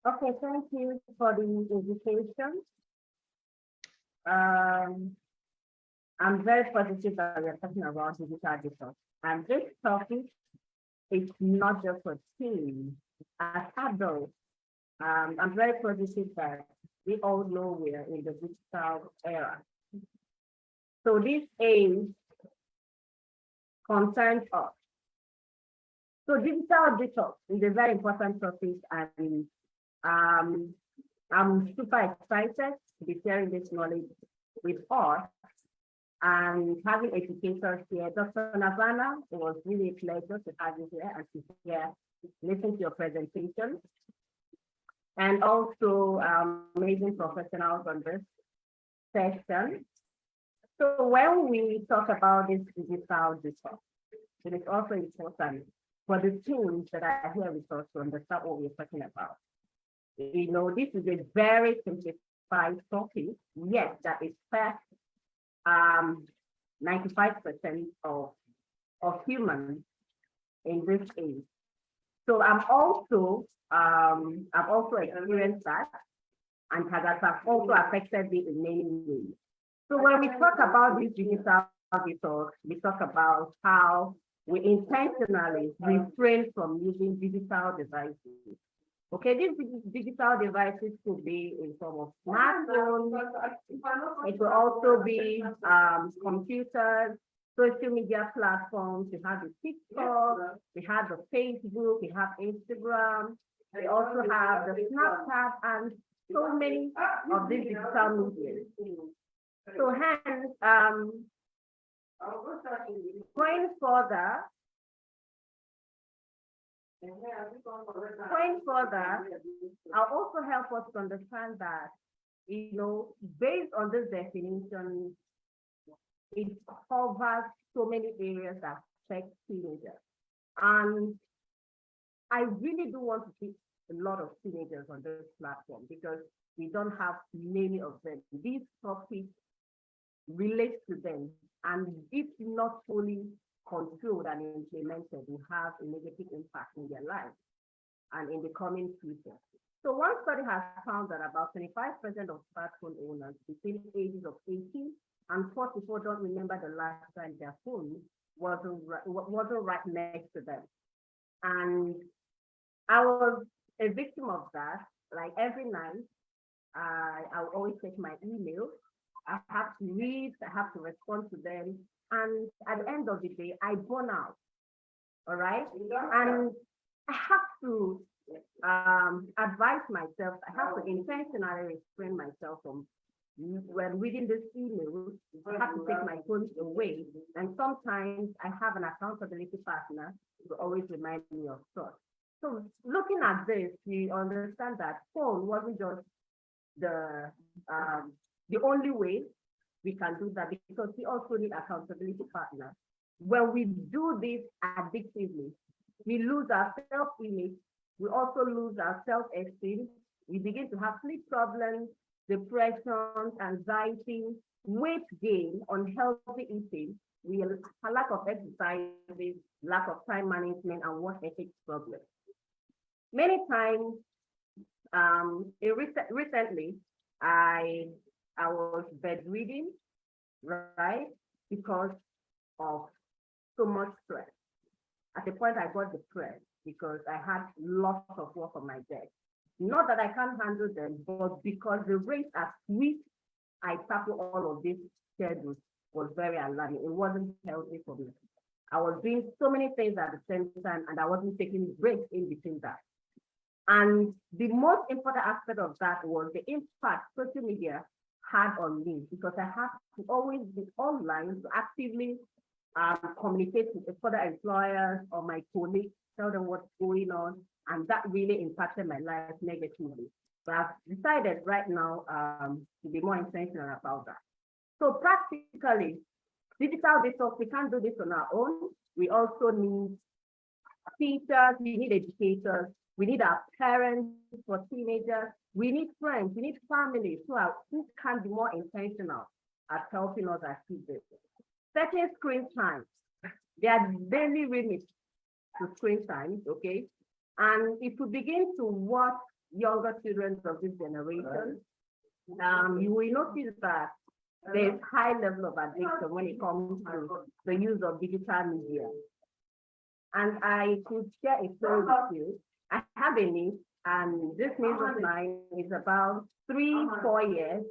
Okay, thank you for the invitation. I'm very positive that we're talking about digital detox. And this topic is not just for teens, as adults. I'm very positive that we all know we're in the digital era. So this age concerns us. So digital detox is a very important topic, and I'm super excited to be sharing this knowledge with us and having educators here. Dr. Navana, it was really a pleasure to have you here and to hear, listen to your presentation. And also amazing professionals on this session. So when we talk about this digital detox, it is also important for the teams that are here with us to understand what we're talking about. You know, this is a very simplified topic, yet that is fact 95% of humans in this age. So I've also experienced that, and that has also affected me in many ways. So when we talk about this digital detox, we talk about how we intentionally refrain from using digital devices. Okay, these digital devices could be in form of smartphones. It will also be computers, social media platforms. We have the TikTok, we have the Facebook, we have Instagram. We also have the Snapchat and so many of these digital media. So hence, going further, I'll also help us to understand that, you know, based on this definition, it covers so many areas that affect teenagers. And I really do want to see a lot of teenagers on this platform because we don't have many of them. These topics relate to them, and if not fully controlled and implemented, will have a negative impact in their lives and in the coming future. So one study has found that about 25% of smartphone owners between ages of 18 and 44 don't remember the last time their phone wasn't right next to them. And I was a victim of that. Like every night, I'll always check my email I have to read, I have to respond to them. And at the end of the day, I burn out. All right. And I have to advise myself, I have to intentionally restrain myself from when reading this email, I have to take my phone away. And sometimes I have an accountability partner to always remind me of stuff. So looking at this, we understand that phone wasn't just the only way we can do that, because we also need accountability partners. When we do this addictively, we lose our self-image, we also lose our self-esteem, we begin to have sleep problems, depression, anxiety, weight gain, unhealthy eating, we have a lack of exercise, lack of time management, and work ethics problems. Many times, recently, I was bedridden, right, because of so much stress. At the point I got depressed because I had lots of work on my desk. Not that I can't handle them, but because the rate at which I tackle all of these schedules was very alarming. It wasn't healthy for me. I was doing so many things at the same time, and I wasn't taking breaks in between that. And the most important aspect of that was the impact social media had on me, because I had to always be online to actively communicate with further employers or my colleagues, tell them what's going on, and that really impacted my life negatively. So I've decided right now to be more intentional about that. So practically, digital detox, we can't do this on our own. We also need teachers, we need educators, we need our parents for teenagers, we need friends, we need families who can be more intentional at helping us achieve this. Setting screen time. There are daily limits to screen time, okay? And if we begin to watch younger children of this generation, you will notice that there's high level of addiction when it comes to the use of digital media. And I could share a story with you. I have a niece, and this niece of mine is about 3-4 years.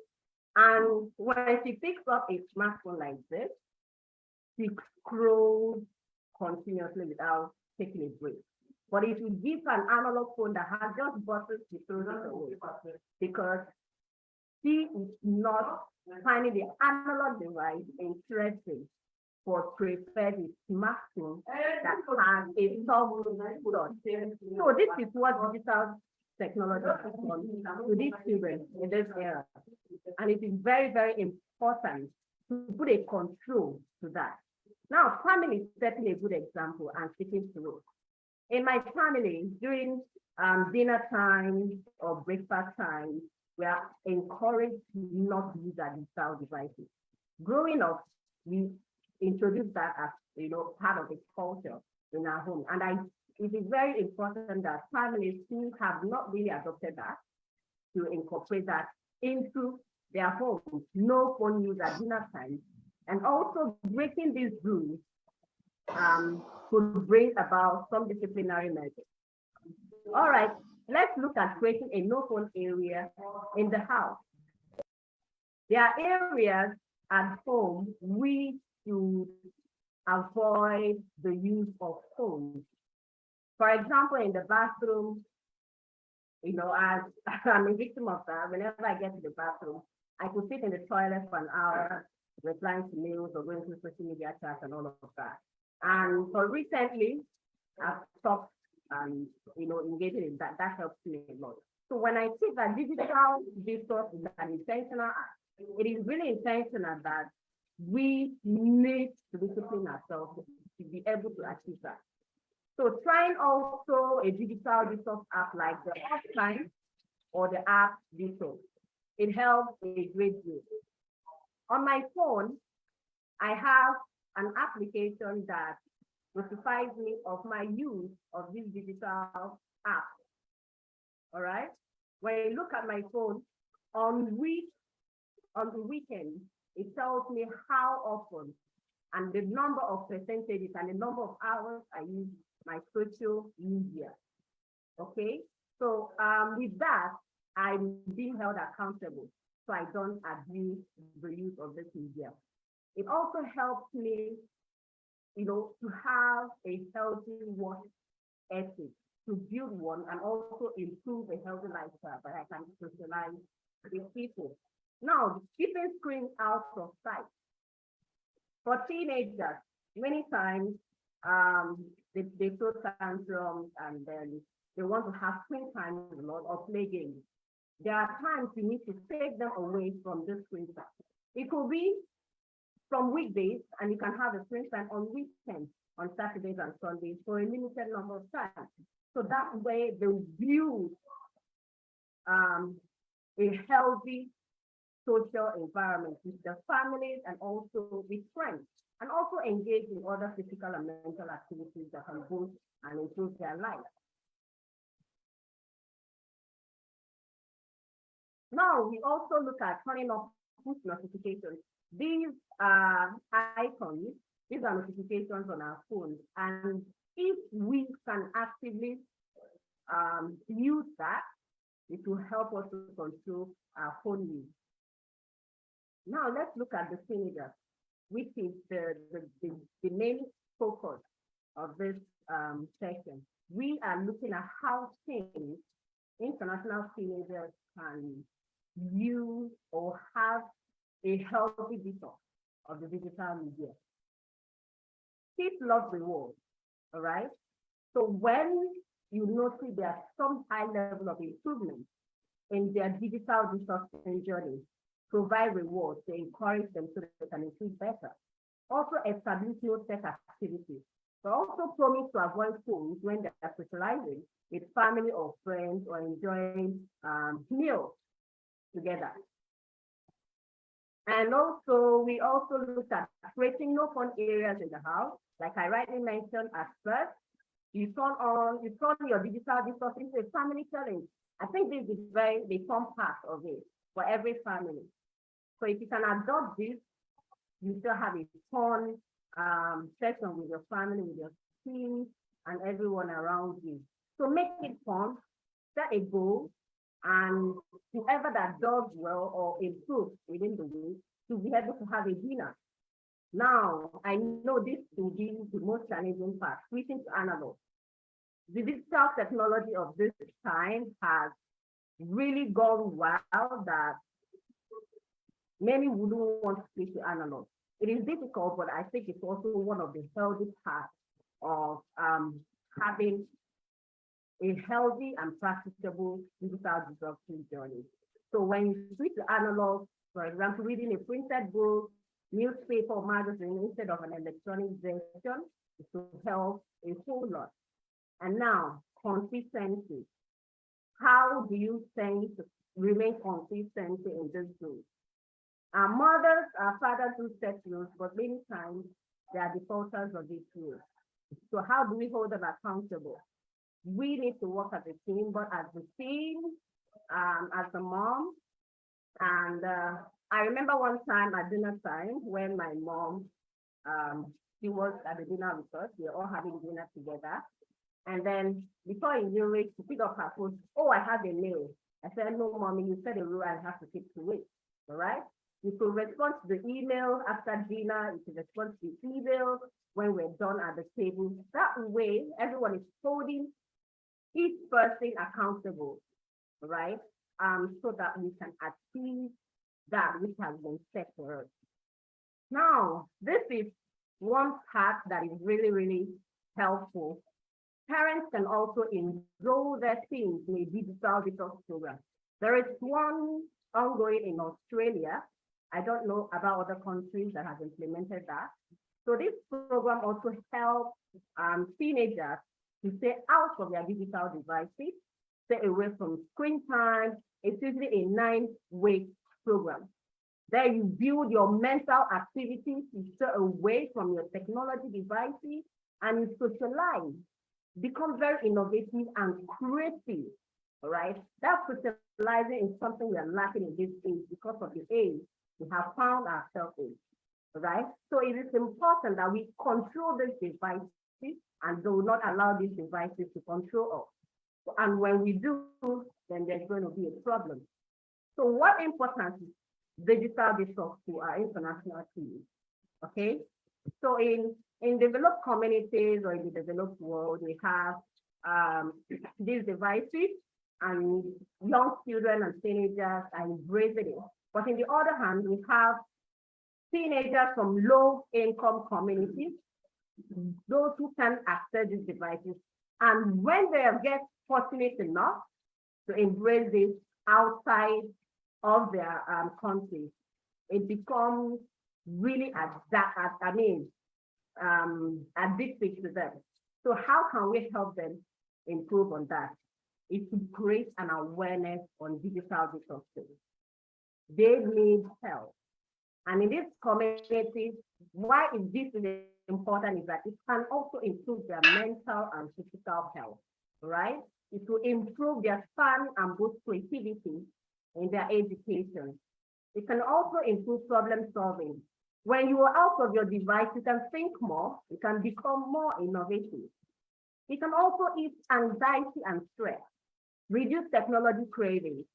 And when she picks up a smartphone like this, she scrolls continuously without taking a break. But if you give an analog phone that has just buttons, she throws it away, because she is not finding the analog device interesting, but prefer the smartphone that has a soft touch. So this is what digital technology has done to these children in this era. And it is very, very important to put a control to that. Now, family is certainly a good example and sticking to it. In my family, during dinner time or breakfast time, we are encouraged not to use our digital devices. Growing up, we introduced that as part of the culture in our home. And it is very important that families who have not really adopted that to incorporate that into their homes. No phone use at dinner time. And also breaking these rules could bring about some disciplinary measures. All right, let's look at creating a no phone area in the house. There are areas at home we should avoid the use of phones. For example, in the bathroom, as I'm a victim of that, whenever I get to the bathroom, I could sit in the toilet for an hour, replying to mails or going through social media chats and all of that. And so recently, I've stopped engaging in that. That helps me a lot. So when I see that digital detox is an intentional act, it is really intentional that we need to discipline ourselves to be able to achieve that. So trying also a digital detox app like the Offline or the app Detox, it helps a great deal. On my phone, I have an application that notifies me of my use of this digital app. All right. When I look at my phone on the weekend, it tells me how often and the number of percentages and the number of hours I use my social media. Okay. So with that, I'm being held accountable. so I don't abuse the use of this media. It also helps me, to have a healthy work ethic, to build one and also improve a healthy lifestyle that I can socialize with people. Now, keeping screen out of sight. For teenagers, many times they throw tantrums and then they want to have screen time a lot or play games. There are times you need to take them away from this screen time. It could be from weekdays, and you can have a screen time on weekends, on Saturdays and Sundays for a limited number of times. So that way they will build a healthy social environment with their families and also with friends, and also engage in other physical and mental activities that can boost and improve their life. Now, we also look at turning off push notifications. These icons, these are notifications on our phones, and if we can actively use that, it will help us to control our phone use. Now let's look at the teenagers, which is the main focus of this session. We are looking at how teens, international teenagers, can use or have a healthy detox of the digital media. Kids love reward, all right? So when you notice there's some high level of improvement in their digital detoxing journey, provide rewards to encourage them so that they can improve better. Also establish no-tech activities. So also promise to avoid phones when they are socializing with family or friends or enjoying meals together. And also, we also looked at creating no fun areas in the house. Like I rightly mentioned at first, you turn your digital detox into a family challenge. I think this is the fun part of it for every family. So if you can adopt this, you still have a fun session with your family, with your team, and everyone around you. So make it fun, set a goal, and whoever that does well or improves within the week to be able to have a dinner. Now, I know this will be the most challenging part, switching to analog. The digital technology of this time has really gone well that many wouldn't want to switch to analog. It is difficult, but I think it's also one of the healthy parts of having a healthy and practicable digital detoxing journey. So when you switch to analog, for example, reading a printed book, newspaper, or magazine instead of an electronic version, it will help a whole lot. And now, consistency. How do you remain consistent in this group? Our mothers, our fathers do set rules, but many times they are defaulters of these rules. So how do we hold them accountable? We need to work as a team, but as a team, as a mom, and I remember one time at dinner time when my mom, she was at the dinner with us, we were all having dinner together. And then before you knew it, she picked up her phone, oh, I have a mail. I said, no, mommy, you said a rule, I have to keep to it, all right? You could respond to the email after dinner, you could respond to the email when we're done at the table. That way, everyone is holding each person accountable, right? So that we can achieve that which has been set for us. Now, this is one part that is really, really helpful. Parents can also enroll their teens in a digital detox program. There is one ongoing in Australia. I don't know about other countries that have implemented that. So this program also helps teenagers to stay out of their digital devices, stay away from screen time. It's usually a 9-week program. There you build your mental activities, you stay away from your technology devices, and you socialize, become very innovative and creative, all right? That socializing is something we are lacking in this age because of the age we have found ourselves in, all right? So it is important that we control these devices and do not allow these devices to control us. And when we do, then there's going to be a problem. So what importance is digital detox to our international team? Okay, so in developed communities or in the developed world, we have these devices, and young children and teenagers are embracing it. But in the other hand, we have teenagers from low-income communities, those who can access these devices. And when they get fortunate enough to embrace this outside of their country, it becomes really addictive to them. So how can we help them improve on that? Is to create an awareness on digital detoxing. They need help. And in this community, why is this really important is that it can also improve their mental and physical health, right? It will improve their fun and boost creativity in their education. It can also improve problem solving. When you are out of your device, you can think more, you can become more innovative. It can also ease anxiety and stress, reduce technology cravings,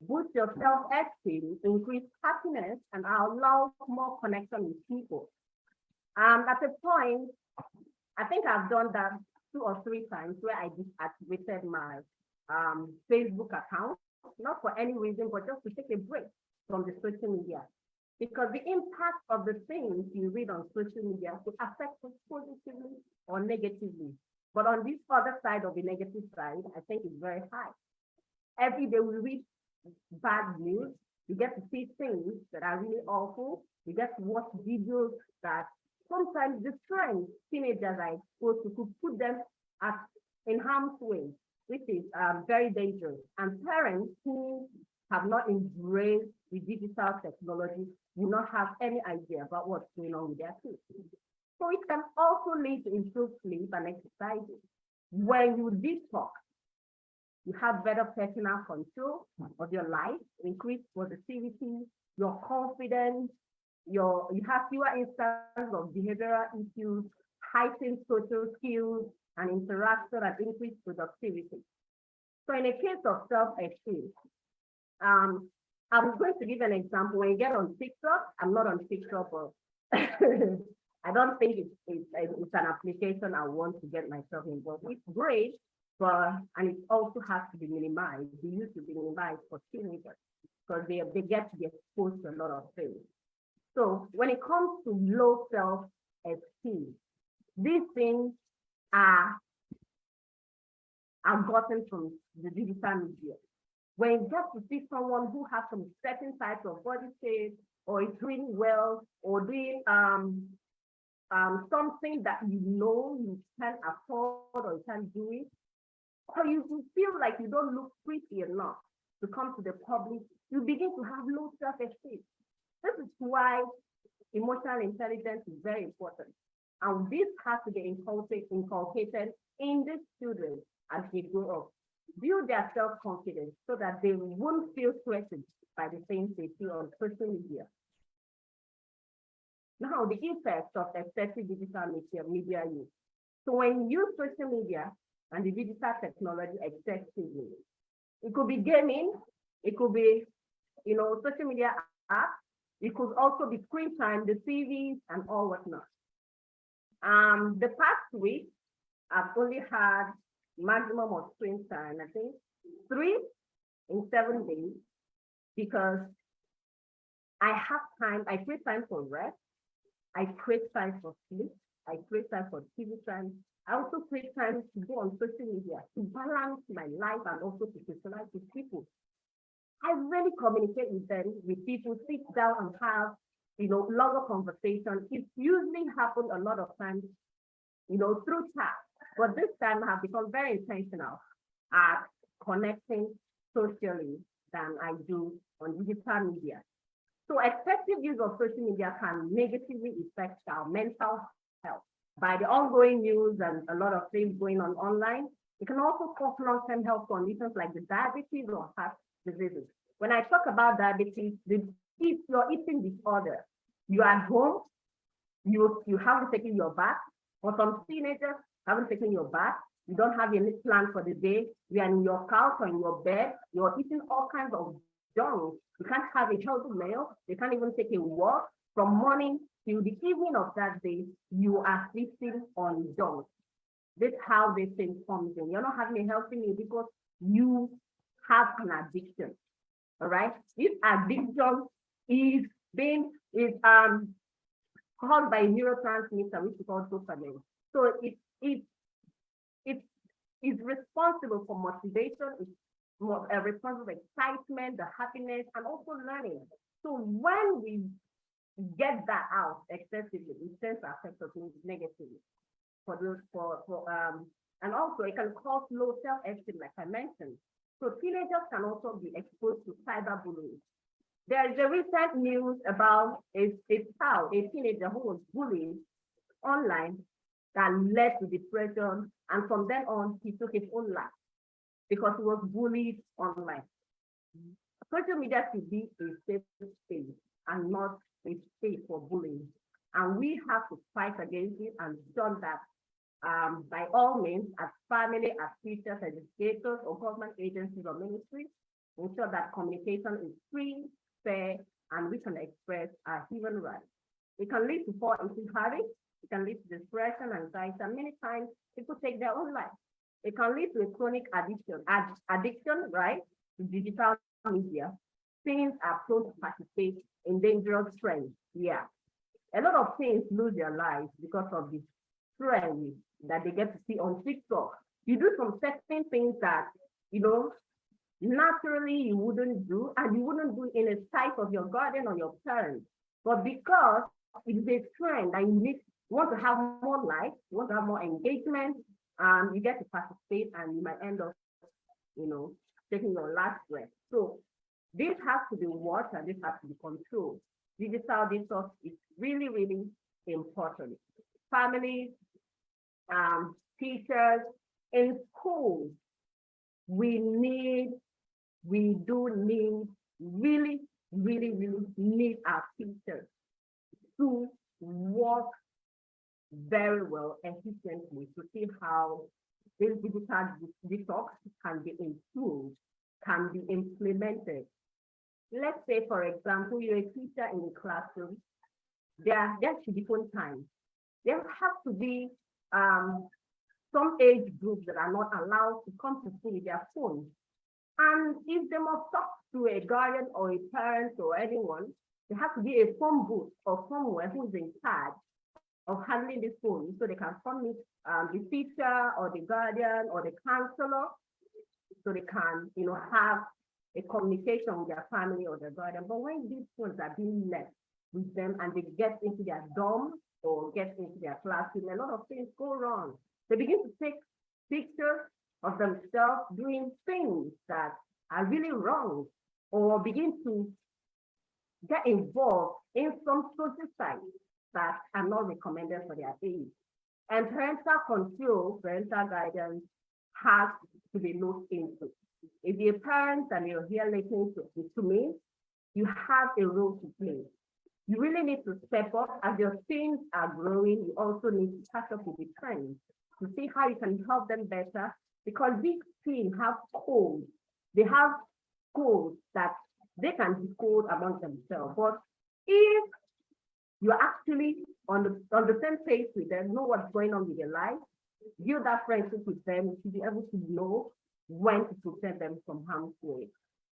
boost your self-esteem, increase happiness, and allow more connection with people. At a point, I think I've done that 2 or 3 times where I deactivated my Facebook account, not for any reason, but just to take a break from the social media. Because the impact of the things you read on social media could affect us positively or negatively. But on this other side of the negative side, I think it's very high. Every day we read bad news, you get to see things that are really awful. You get to watch videos that sometimes the friends teenagers are exposed to could put them in harm's way, which is very dangerous. And parents who have not embraced the digital technology will not have any idea about what's going on with their kids. So it can also lead to improved sleep and exercises. When you detox, you have better personal control of your life, increased positivity, your confidence, you have fewer instances of behavioral issues, heightened social skills and interaction, and increased productivity. So in a case of self-esteem, I'm going to give an example. When you get on TikTok, I'm not on TikTok, but I don't think it's an application I want to get myself involved. It's great, and it also has to be minimized. It used to be minimized for teenagers because they get to be exposed to a lot of things. So when it comes to low self-esteem, these things are gotten from the digital media. When you get to see someone who has some certain types of body shape, or is doing well, or doing something that you can afford or you can do it, or you feel like you don't look pretty enough to come to the public, you begin to have low self-esteem. This is why emotional intelligence is very important. And this has to be inculcated in the children as they grow up. Build their self-confidence so that they won't feel threatened by the things they see on social media. Now, the effects of excessive digital media use. So when you use social media and the digital technology excessively, it could be gaming, it could be, social media apps, it could also be screen time, the TVs and all whatnot. The past week, I've only had maximum of screen time, I think 3 in 7 days, because I have time, I create time for rest, I create time for sleep, I create time for TV time. I also create time to go on social media to balance my life and also to socialize with people. I really communicate with people, sit down and have, longer conversation. It usually happens a lot of times, through chat. But this time I have become very intentional at connecting socially than I do on digital media. So excessive use of social media can negatively affect our mental health. By the ongoing news and a lot of things going on online, it can also cause long-term health conditions like the diabetes or heart diseases. When I talk about diabetes, if you're eating disorder, you're at home, you haven't taken your bath. For some teenagers, haven't taken your bath, you don't have any plan for the day, you are in your couch or in your bed, you're eating all kinds of junk. You can't have a healthy meal. You can't even take a walk. From morning till the evening of that day, you are feasting on junk. That's how this thing comes in. You're not having a healthy meal because you have an addiction. All right. This addiction is caused by a neurotransmitter, which is called dopamine. So it is responsible for motivation, it's responsible for excitement, the happiness, and also learning. So when we get that out excessively, it tends to affect us negatively. And also it can cause low self-esteem, like I mentioned. So teenagers can also be exposed to cyberbullying. There is a recent news about a child, a teenager who was bullied online that led to depression, and from then on, he took his own life because he was bullied online. Social media should be a safe space and not a space for bullying. And we have to fight against it and shun that by all means, as family, as teachers, educators, or government agencies or ministries, ensure that communication is free, fair, and we can express our human rights. It can lead to poor eating habits. It can lead to depression, anxiety, and many times people take their own life. It can lead to a chronic addiction, right, to digital media. Teens are prone to participate in dangerous trends. Yeah. A lot of teens lose their lives because of the trends that they get to see on TikTok. You do some certain things that, naturally you wouldn't do, and you wouldn't do in a sight of your guardian or your parents. But because it is a trend and you want to have more likes, you want to have more engagement, you get to participate and you might end up, taking your last breath. So this has to be watched and this has to be controlled. Digital detox is really, really important. Families, teachers, in schools, we do need, really, really, really need our teachers to work very well, efficiently, to see how this digital detox can be improved, can be implemented. Let's say, for example, you're a teacher in the classroom. There should be phone time. There have to be some age groups that are not allowed to come to school with their phones. And if they must talk to a guardian or a parent or anyone, there has to be a phone booth or somewhere who's in charge of handling this phone, so they can phone meet the teacher or the guardian or the counselor, so they can, have a communication with their family or their guardian. But when these phones are being left with them and they get into their dorm or get into their classroom, a lot of things go wrong. They begin to take pictures of themselves doing things that are really wrong, or begin to get involved in some social sites that are not recommended for their age. And parental control, parental guidance has to be looked into. If you're a parent and you're here listening to me, you have a role to play. You really need to step up. As your teens are growing, you also need to catch up with the trends to see how you can help them better, because these teens have codes. They have codes that they can decode among themselves. But if you're actually on the same page with them, know what's going on with their life, build that friendship with them to be able to know when to protect them from harm's way.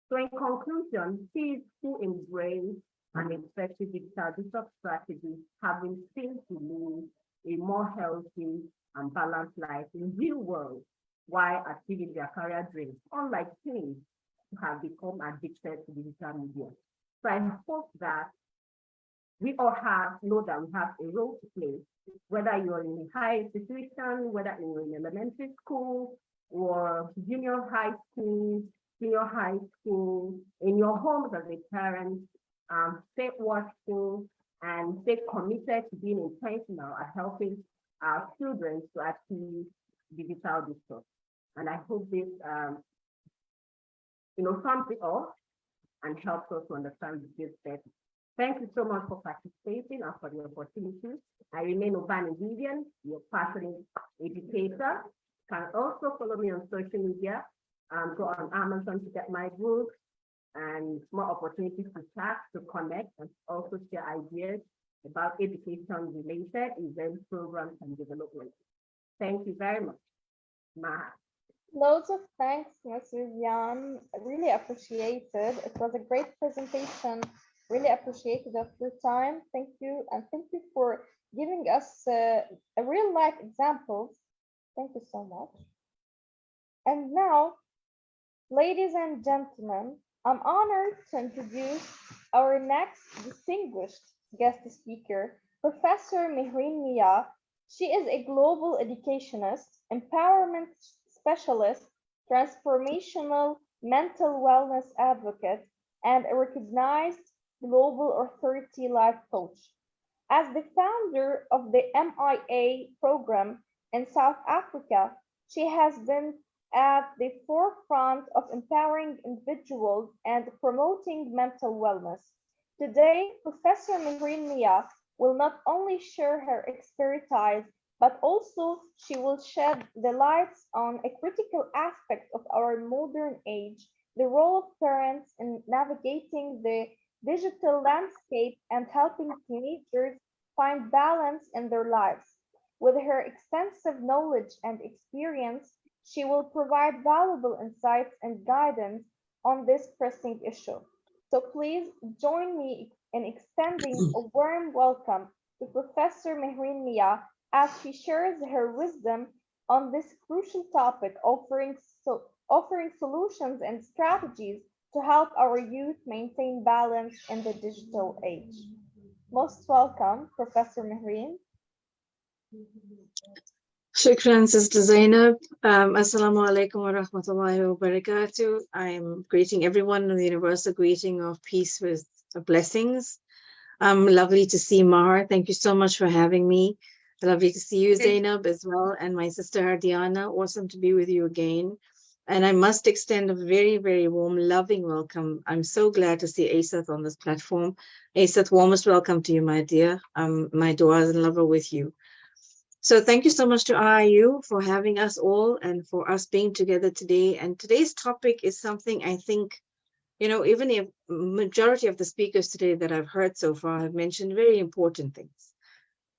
So in conclusion, kids who embrace an effective digital detox strategy have been seen to live a more healthy and balanced life in the real world while achieving their career dreams, unlike teens who have become addicted to digital media. So I hope that we all know that we have a role to play, whether you're in a high institution, whether you're in elementary school or junior high school, senior high school, in your homes as a parent, stay watchful and stay committed to being intentional at helping our children to achieve digital detox. And I hope this, sums it up and helps us to understand this better. Thank you so much for participating and for the opportunity. I remain Obani Vivian, your passionate educator. You can also follow me on social media. Go on Amazon to get my books. and more opportunities to chat, to connect, and also share ideas about education-related events, programs, and development. Thank you very much, Maha. Loads of thanks, Ms. Vivian. Really appreciated. It was a great presentation. Really appreciated of your time. Thank you. And thank you for giving us a real life examples. Thank you so much. And now, ladies and gentlemen, I'm honored to introduce our next distinguished guest speaker, Professor Mehreen Mia. She is a global educationist, empowerment specialist, transformational mental wellness advocate, and a recognized global authority life coach. As the founder of the MIA program in South Africa, she has been at the forefront of empowering individuals and promoting mental wellness. Today, Professor Mehreen Mia will not only share her expertise, but also she will shed the lights on a critical aspect of our modern age, the role of parents in navigating the digital landscape and helping teenagers find balance in their lives. With her extensive knowledge and experience, she will provide valuable insights and guidance on this pressing issue. So please join me in extending a warm welcome to Professor Mehreen Mia as she shares her wisdom on this crucial topic, offering solutions and strategies to help our youth maintain balance in the digital age. Most welcome, Professor Mehreen. Shukran, Sister Zainab. Assalamu alaikum wa rahmatullahi wa barakatuh. I'm greeting everyone with the universal greeting of peace with blessings. Lovely to see Maha. Thank you so much for having me. Lovely to see you, Zainab, as well, and my sister Hardiana. Awesome to be with you again. And I must extend a very, very warm, loving welcome. I'm so glad to see Asad on this platform. Asad, warmest welcome to you, my dear. My duas and love are with you. So thank you so much to IIU for having us all and for us being together today. And today's topic is something I think, you know, even if majority of the speakers today that I've heard so far have mentioned very important things.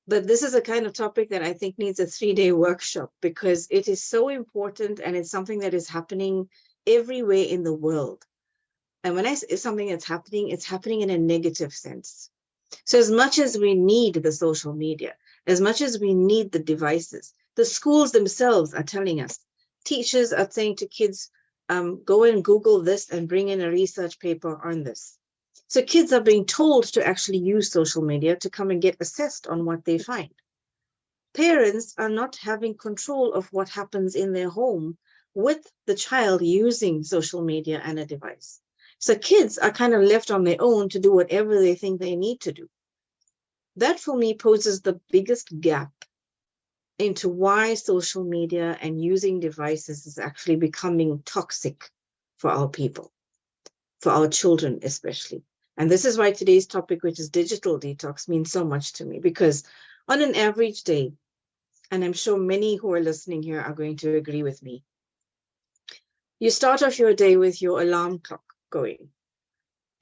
But this is a kind of topic that I think needs a 3-day workshop because it is so important and it's something that is happening everywhere in the world. And when I say something that's happening, it's happening in a negative sense. So as much as we need the social media, as much as we need the devices, the schools themselves are telling us, teachers are saying to kids, go and Google this and bring in a research paper on this. So kids are being told to actually use social media to come and get assessed on what they find. Parents are not having control of what happens in their home with the child using social media and a device. So kids are kind of left on their own to do whatever they think they need to do. That for me poses the biggest gap into why social media and using devices is actually becoming toxic for our people, for our children especially. And this is why today's topic, which is digital detox, means so much to me, because on an average day, and I'm sure many who are listening here are going to agree with me, you start off your day with your alarm clock going.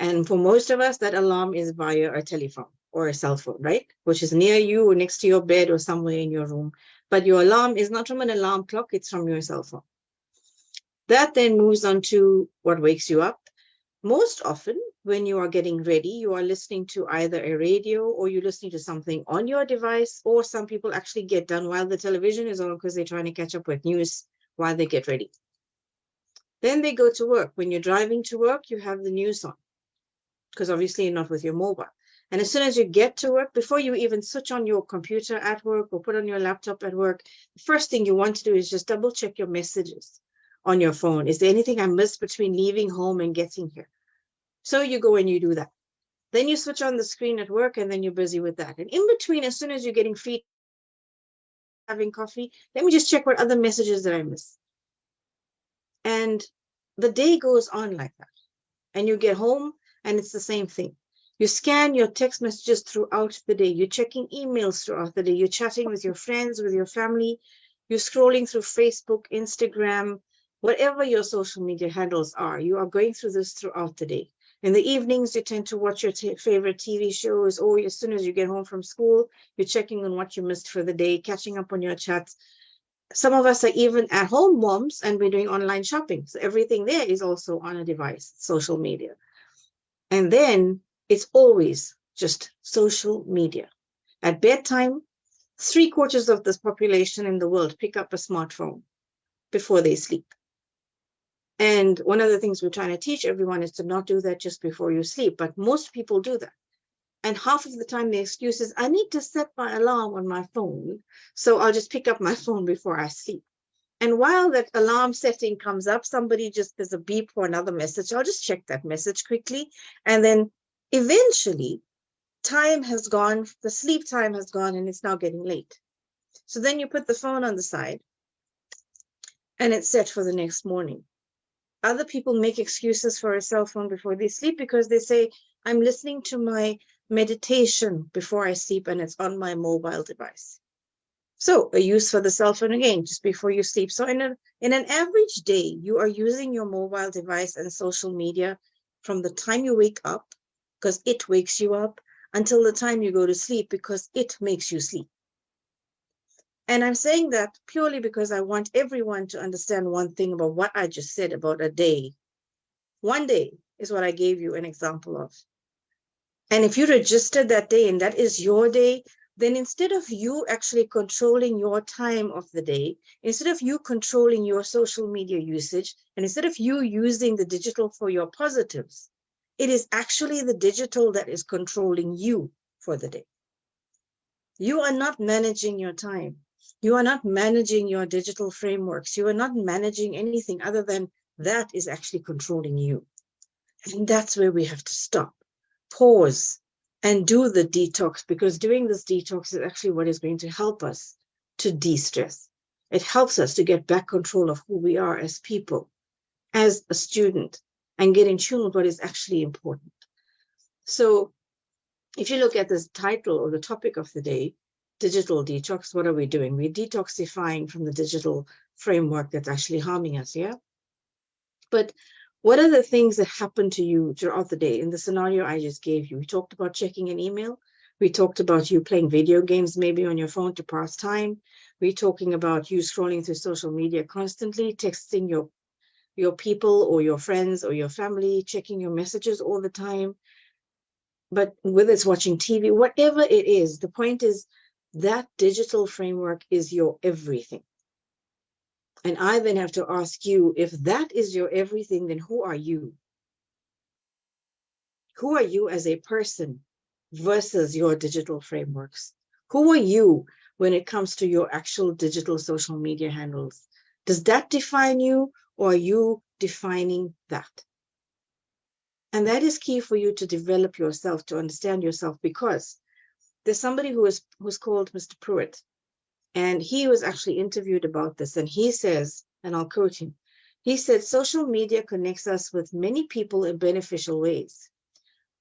And for most of us, that alarm is via a telephone or a cell phone, right? Which is near you or next to your bed or somewhere in your room. But your alarm is not from an alarm clock, it's from your cell phone. That then moves on to what wakes you up. Most often, when you are getting ready, you are listening to either a radio or you're listening to something on your device, or some people actually get done while the television is on because they're trying to catch up with news while they get ready. Then they go to work. When you're driving to work, you have the news on, because obviously you're not with your mobile. And as soon as you get to work, before you even switch on your computer at work or put on your laptop at work, the first thing you want to do is just double check your messages on your phone. Is there anything I missed between leaving home and getting here? So you go and you do that. Then you switch on the screen at work and then you're busy with that. And in between, as soon as you're getting free, having coffee, let me just check what other messages did I miss. And the day goes on like that. And you get home and it's the same thing. You scan your text messages throughout the day. You're checking emails throughout the day. You're chatting with your friends, with your family. You're scrolling through Facebook, Instagram, Whatever your social media handles are, you are going through this throughout the day. In the evenings, you tend to watch your favorite TV shows, or as soon as you get home from school, you're checking on what you missed for the day, catching up on your chats. Some of us are even at home moms and we're doing online shopping. So everything there is also on a device, social media. And then it's always just social media. At bedtime, 3/4 of this population in the world pick up a smartphone before they sleep. And one of the things we're trying to teach everyone is to not do that just before you sleep. But most people do that. And half of the time the excuse is, I need to set my alarm on my phone, so I'll just pick up my phone before I sleep. And while that alarm setting comes up, somebody just, there's a beep for another message. I'll just check that message quickly. And then eventually time has gone, the sleep time has gone, and it's now getting late. So then you put the phone on the side and it's set for the next morning. Other people make excuses for a cell phone before they sleep because they say, I'm listening to my meditation before I sleep and it's on my mobile device. So a use for the cell phone again, just before you sleep. So in an average day, you are using your mobile device and social media from the time you wake up, because it wakes you up, until the time you go to sleep, because it makes you sleep. And I'm saying that purely because I want everyone to understand one thing about what I just said about a day. One day is what I gave you an example of. And if you registered that day and that is your day, then instead of you actually controlling your time of the day, instead of you controlling your social media usage, and instead of you using the digital for your positives, it is actually the digital that is controlling you for the day. You are not managing your time. You are not managing your digital frameworks. You are not managing anything other than that is actually controlling you. And that's where we have to stop, pause, and do the detox, because doing this detox is actually what is going to help us to de-stress. It helps us to get back control of who we are as people, as a student, and get in tune with what is actually important. So if you look at this title or the topic of the day, digital detox, what are we doing? We're detoxifying from the digital framework that's actually harming us, yeah? But what are the things that happen to you throughout the day? In the scenario I just gave you, we talked about checking an email. We talked about you playing video games, maybe on your phone to pass time. We're talking about you scrolling through social media constantly, texting your people or your friends or your family, checking your messages all the time. But whether it's watching TV, whatever it is, the point is that digital framework is your everything. And I then have to ask you, if that is your everything, then who are you? Who are you as a person versus your digital frameworks? Who are you when it comes to your actual digital social media handles? Does that define you, or are you defining that? And that is key for you to develop yourself, to understand yourself, because there's somebody who's called Mr. Pruitt, and he was actually interviewed about this, and he says, and I'll quote him, he said, social media connects us with many people in beneficial ways,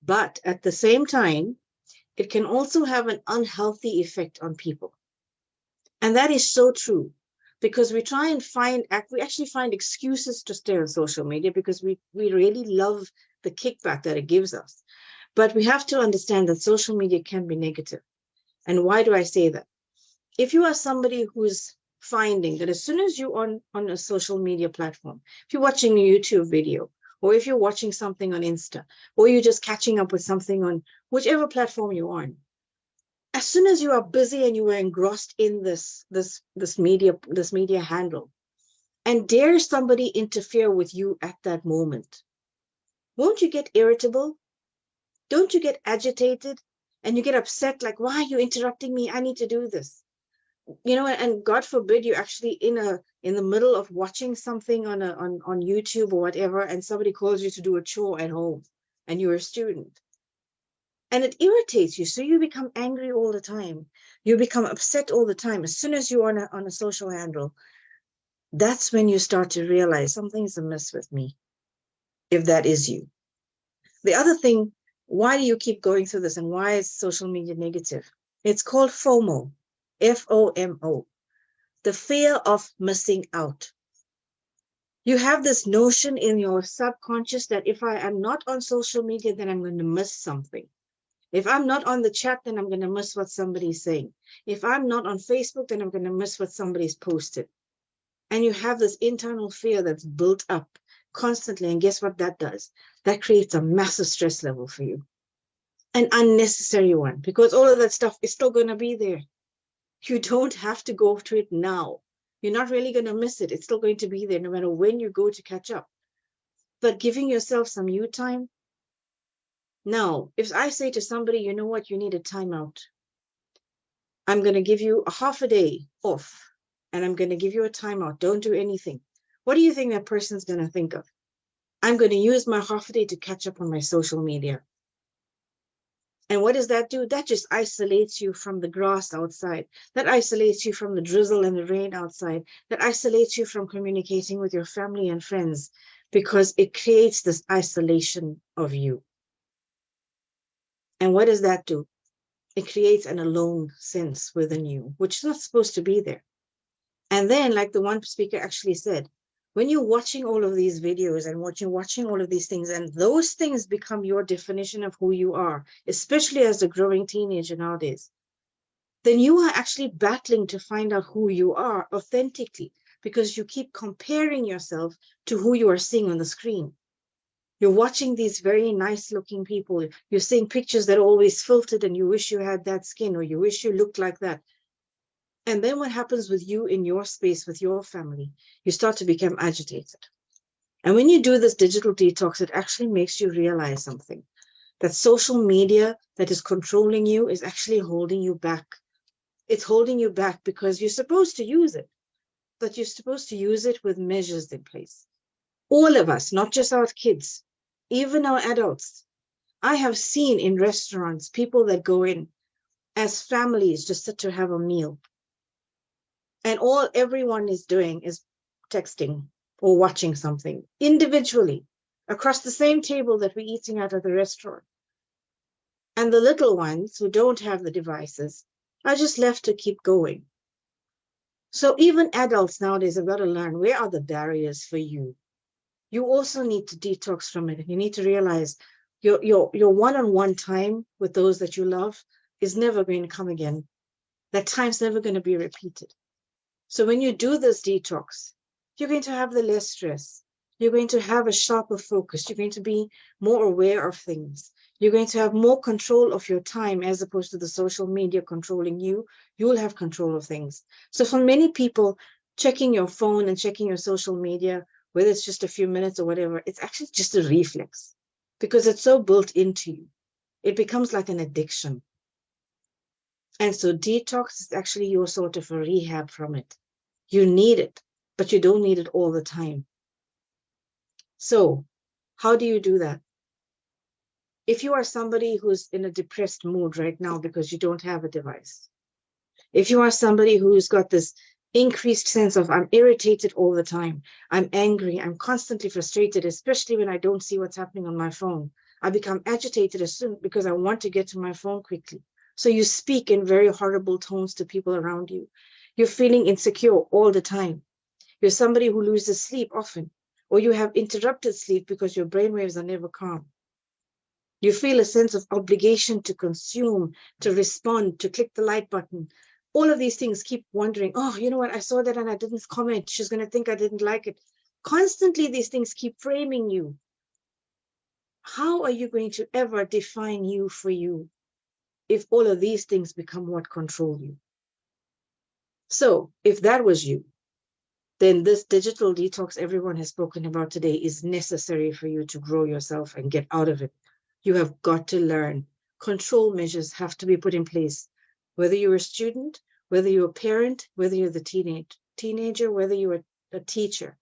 but at the same time, it can also have an unhealthy effect on people. And that is so true, because we try and we actually find excuses to stay on social media because we really love the kickback that it gives us. But we have to understand that social media can be negative. And why do I say that? If you are somebody who's finding that as soon as you're on a social media platform, if you're watching a YouTube video, or if you're watching something on Insta, or you're just catching up with something on whichever platform you're on, as soon as you are busy and you are engrossed in this media handle, and dare somebody interfere with you at that moment, won't you get irritable? Don't you get agitated? And you get upset, like, why are you interrupting me? I need to do this. You know, and God forbid you actually in the middle of watching something on YouTube or whatever, and somebody calls you to do a chore at home and you're a student. And it irritates you. So you become angry all the time. You become upset all the time. As soon as you're on a social handle, that's when you start to realize something's amiss with me, if that is you. The other thing, why do you keep going through this, and why is social media negative? It's called FOMO, FOMO, the fear of missing out. You have this notion in your subconscious that if I am not on social media, then I'm going to miss something. If I'm not on the chat, then I'm going to miss what somebody's saying. If I'm not on Facebook, then I'm going to miss what somebody's posted. And you have this internal fear that's built up constantly. And guess what that does? That creates a massive stress level for you. An unnecessary one, because all of that stuff is still going to be there. You don't have to go to it now. You're not really going to miss it. It's still going to be there no matter when you go to catch up. But giving yourself some you time. Now, if I say to somebody, you know what, you need a timeout. I'm going to give you a half a day off and I'm going to give you a timeout. Don't do anything. What do you think that person's going to think of? I'm going to use my half a day to catch up on my social media. And what does that do? That just isolates you from the grass outside. That isolates you from the drizzle and the rain outside. That isolates you from communicating with your family and friends because it creates this isolation of you. And what does that do? It creates an alone sense within you, which is not supposed to be there. And then, like the one speaker actually said, when you're watching all of these videos and watching all of these things, and those things become your definition of who you are, especially as a growing teenager nowadays, then you are actually battling to find out who you are authentically because you keep comparing yourself to who you are seeing on the screen. You're watching these very nice looking people. You're seeing pictures that are always filtered and you wish you had that skin or you wish you looked like that. And then what happens with you in your space, with your family, you start to become agitated. And when you do this digital detox, it actually makes you realize something, that social media that is controlling you is actually holding you back. It's holding you back because you're supposed to use it, but you're supposed to use it with measures in place. All of us, not just our kids, even our adults. I have seen in restaurants, people that go in as families just sit to have a meal. And all everyone is doing is texting or watching something individually across the same table that we're eating at the restaurant. And the little ones who don't have the devices are just left to keep going. So even adults nowadays have got to learn, where are the barriers for you? You also need to detox from it. You need to realize your one-on-one time with those that you love is never going to come again. That time's never going to be repeated. So when you do this detox, you're going to have the less stress. You're going to have a sharper focus. You're going to be more aware of things. You're going to have more control of your time as opposed to the social media controlling you. You'll have control of things. So for many people, checking your phone and checking your social media, whether it's just a few minutes or whatever, it's actually just a reflex because it's so built into you. It becomes like an addiction. And so detox is actually your sort of a rehab from it. You need it, but you don't need it all the time. So how do you do that? If you are somebody who's in a depressed mood right now because you don't have a device, if you are somebody who's got this increased sense of I'm irritated all the time, I'm angry, I'm constantly frustrated, especially when I don't see what's happening on my phone. I become agitated as soon because I want to get to my phone quickly. So you speak in very horrible tones to people around you. You're feeling insecure all the time. You're somebody who loses sleep often, or you have interrupted sleep because your brainwaves are never calm. You feel a sense of obligation to consume, to respond, to click the like button. All of these things keep wondering, oh, you know what, I saw that and I didn't comment. She's going to think I didn't like it. Constantly, these things keep framing you. How are you going to ever define you for you if all of these things become what control you? So if that was you, then this digital detox everyone has spoken about today is necessary for you to grow yourself and get out of it. You have got to learn. Control measures have to be put in place. Whether you're a student, whether you're a parent, whether you're the teenager, whether you're a teacher,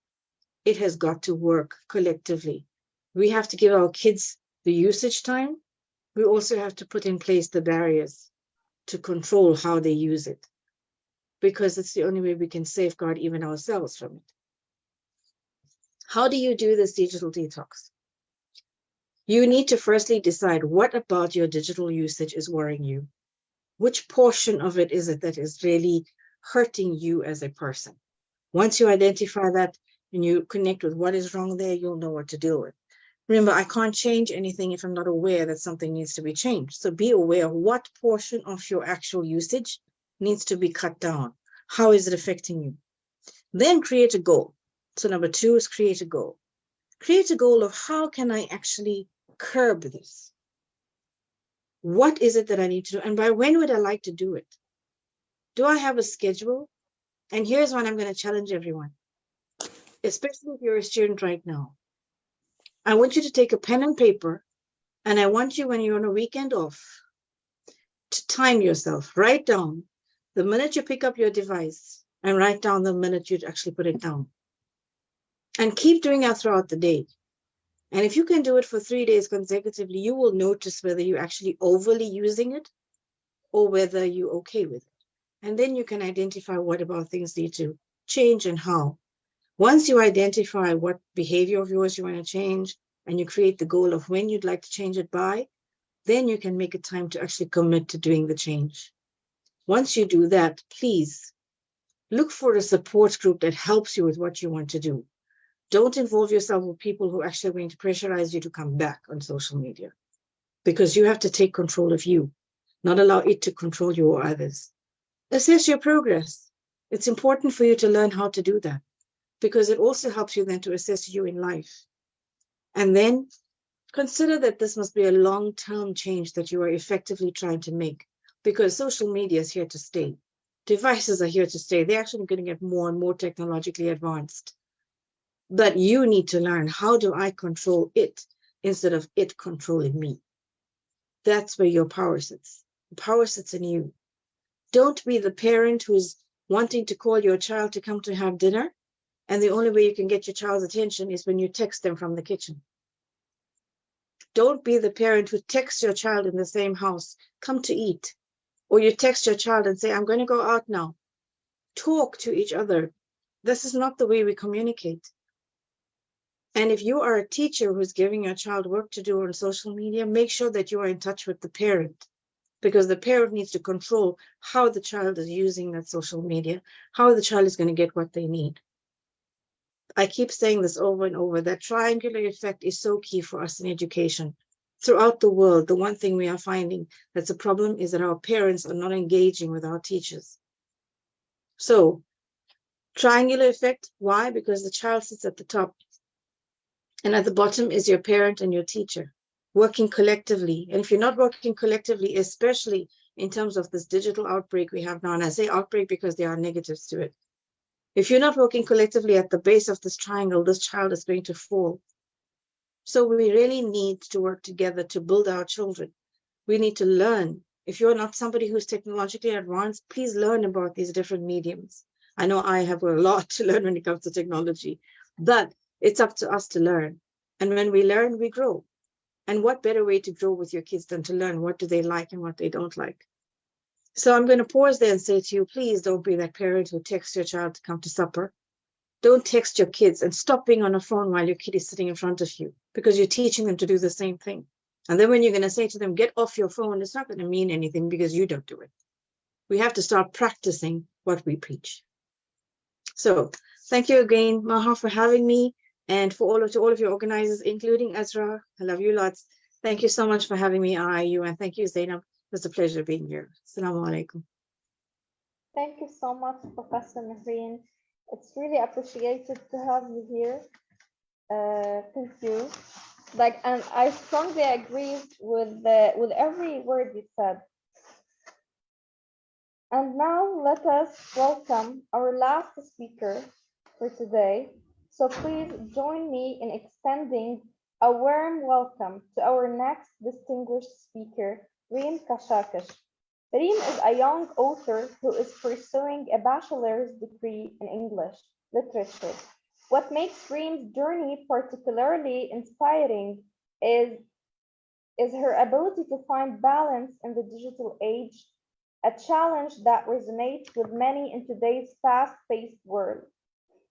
it has got to work collectively. We have to give our kids the usage time. We also have to put in place the barriers to control how they use it, because it's the only way we can safeguard even ourselves from it. How do you do this digital detox? You need to firstly decide what about your digital usage is worrying you. Which portion of it is it that is really hurting you as a person? Once you identify that, and you connect with what is wrong there, you'll know what to deal with. Remember, I can't change anything if I'm not aware that something needs to be changed. So be aware of what portion of your actual usage needs to be cut down. How is it affecting you? Then create a goal. So number 2 is create a goal. Create a goal of how can I actually curb this? What is it that I need to do? And by when would I like to do it? Do I have a schedule? And here's one I'm going to challenge everyone, especially if you're a student right now. I want you to take a pen and paper, and I want you, when you're on a weekend off, to time yourself. Write down the minute you pick up your device and write down the minute you actually put it down. And keep doing that throughout the day. And if you can do it for 3 days consecutively, you will notice whether you're actually overly using it or whether you're okay with it. And then you can identify what about things need to change and how. Once you identify what behavior of yours you want to change and you create the goal of when you'd like to change it by, then you can make a time to actually commit to doing the change. Once you do that, please look for a support group that helps you with what you want to do. Don't involve yourself with people who actually are going to pressurize you to come back on social media, because you have to take control of you, not allow it to control you or others. Assess your progress. It's important for you to learn how to do that, because it also helps you then to assess you in life. And then consider that this must be a long-term change that you are effectively trying to make, because social media is here to stay. Devices are here to stay. They're actually going to get more and more technologically advanced. But you need to learn, how do I control it instead of it controlling me? That's where your power sits. The power sits in you. Don't be the parent who's wanting to call your child to come to have dinner, and the only way you can get your child's attention is when you text them from the kitchen. Don't be the parent who texts your child in the same house, come to eat. Or you text your child and say, I'm going to go out now. Talk to each other. This is not the way we communicate. And if you are a teacher who's giving your child work to do on social media, make sure that you are in touch with the parent, because the parent needs to control how the child is using that social media, how the child is going to get what they need. I keep saying this over and over, that triangular effect is so key for us in education. Throughout the world, the one thing we are finding that's a problem is that our parents are not engaging with our teachers. So, triangular effect, why? Because the child sits at the top, and at the bottom is your parent and your teacher, working collectively. And if you're not working collectively, especially in terms of this digital outbreak we have now, and I say outbreak because there are negatives to it. If you're not working collectively at the base of this triangle, this child is going to fall. So we really need to work together to build our children. We need to learn. If you're not somebody who's technologically advanced, please learn about these different mediums. I know I have a lot to learn when it comes to technology, but it's up to us to learn. And when we learn, we grow. And what better way to grow with your kids than to learn what do they like and what they don't like. So I'm going to pause there and say to you, please don't be that parent who texts your child to come to supper. Don't text your kids, and stop being on a phone while your kid is sitting in front of you, because you're teaching them to do the same thing. And then when you're going to say to them, get off your phone, it's not going to mean anything because you don't do it. We have to start practicing what we preach. So thank you again, Maha, for having me, and to all of your organizers, including Ezra. I love you lots. Thank you so much for having me, IIU, and thank you, Zainab. It was a pleasure being here. Assalamu alaikum. Thank you so much, Professor Mehreen. It's really appreciated to have you here. Thank you. And I strongly agree with every word you said. And now let us welcome our last speaker for today. So please join me in extending a warm welcome to our next distinguished speaker, Reem Kashakish. Reem is a young author who is pursuing a bachelor's degree in English literature. What makes Reem's journey particularly inspiring is her ability to find balance in the digital age, a challenge that resonates with many in today's fast-paced world.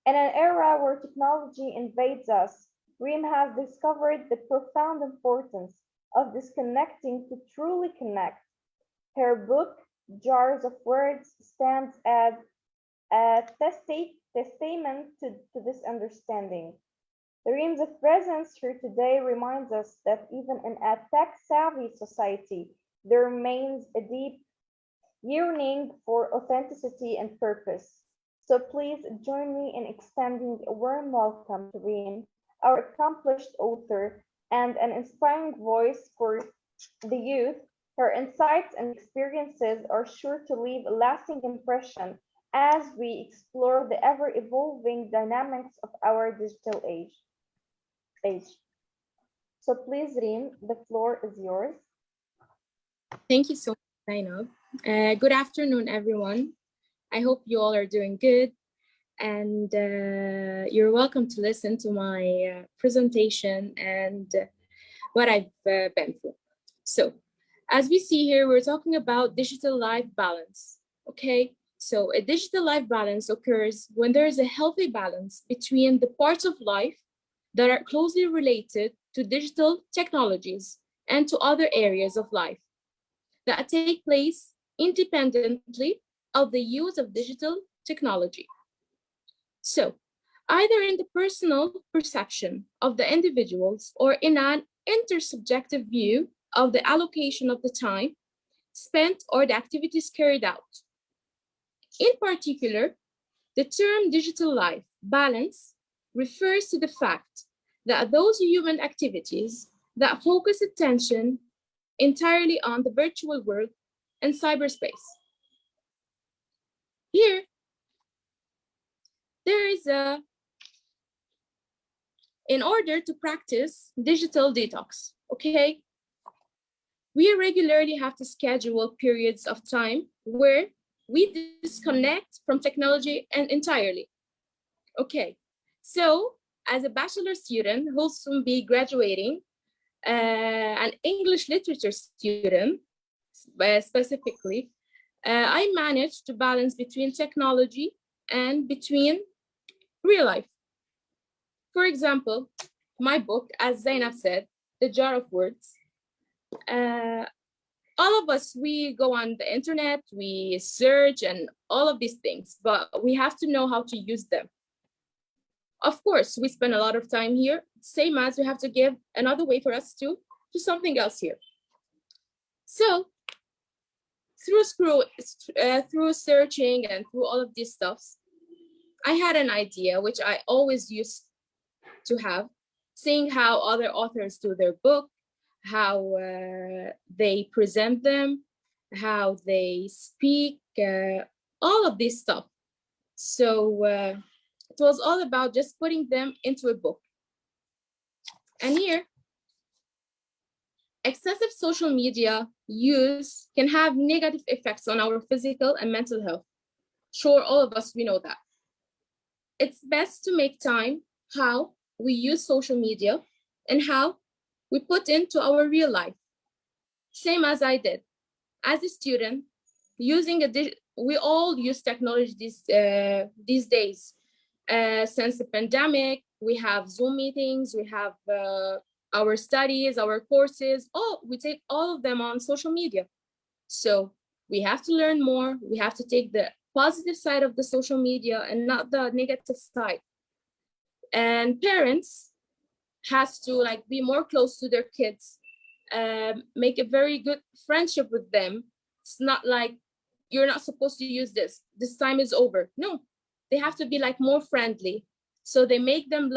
In an era where technology invades us, Reem has discovered the profound importance of disconnecting to truly connect. Her book, Jars of Words, stands as a testament to this understanding. The Reem's presence here today reminds us that even in a tech-savvy society, there remains a deep yearning for authenticity and purpose. So please join me in extending a warm welcome to Reem, our accomplished author and an inspiring voice for the youth. Her insights and experiences are sure to leave a lasting impression as we explore the ever-evolving dynamics of our digital age. So please, Reem, the floor is yours. Thank you so much, Zainab. Good afternoon, everyone. I hope you all are doing good, and you're welcome to listen to my presentation and what I've been through. So, as we see here, we're talking about digital life balance, okay? So a digital life balance occurs when there is a healthy balance between the parts of life that are closely related to digital technologies and to other areas of life that take place independently of the use of digital technology. So, either in the personal perception of the individuals or in an intersubjective view of the allocation of the time spent or the activities carried out. In particular, the term digital life balance refers to the fact that those human activities that focus attention entirely on the virtual world and cyberspace. Here, there is in order to practice digital detox, okay? We regularly have to schedule periods of time where we disconnect from technology and entirely. Okay, so as a bachelor student who'll soon be graduating, an English literature student specifically, I managed to balance between technology and between real life. For example, my book, as Zainab said, The Jar of Words, all of us, we go on the internet, we search and all of these things, but we have to know how to use them. Of course, we spend a lot of time here, same as we have to give another way for us to do something else here. So through searching and through all of these stuffs, I had an idea, which I always used to have, seeing how other authors do their book, how they present them, how they speak, all of this stuff. So it was all about just putting them into a book. And here, excessive social media use can have negative effects on our physical and mental health. Sure, all of us, we know that. It's best to make time how we use social media and how we put into our real life. Same as I did. As a student, we all use technology these days. Since the pandemic, we have Zoom meetings, we have our studies, our courses, we take all of them on social media. So we have to learn more. We have to take the positive side of the social media and not the negative side. And parents has to be more close to their kids, make a very good friendship with them. It's not like you're not supposed to use this time is over. No, they have to be more friendly. So they make them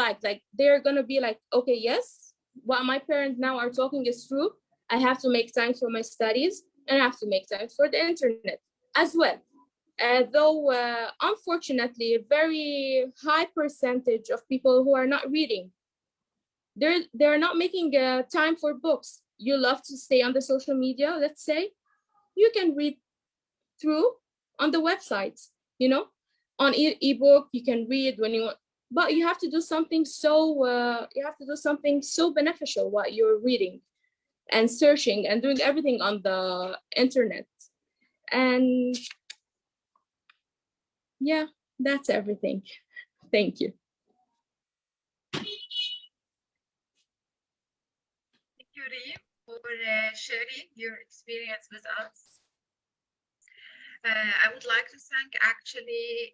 they're gonna be okay, yes, what my parents now are talking is true. I have to make time for my studies and I have to make time for the internet as well. Though unfortunately, a very high percentage of people who are not reading, they're not making time for books. You love to stay on the social media, let's say, you can read through on the websites, on ebook, you can read when you want, but you have to do something so beneficial while you're reading and searching and doing everything on the internet. And yeah, that's everything. Thank you. Thank you, Reem, for sharing your experience with us. I would like to thank actually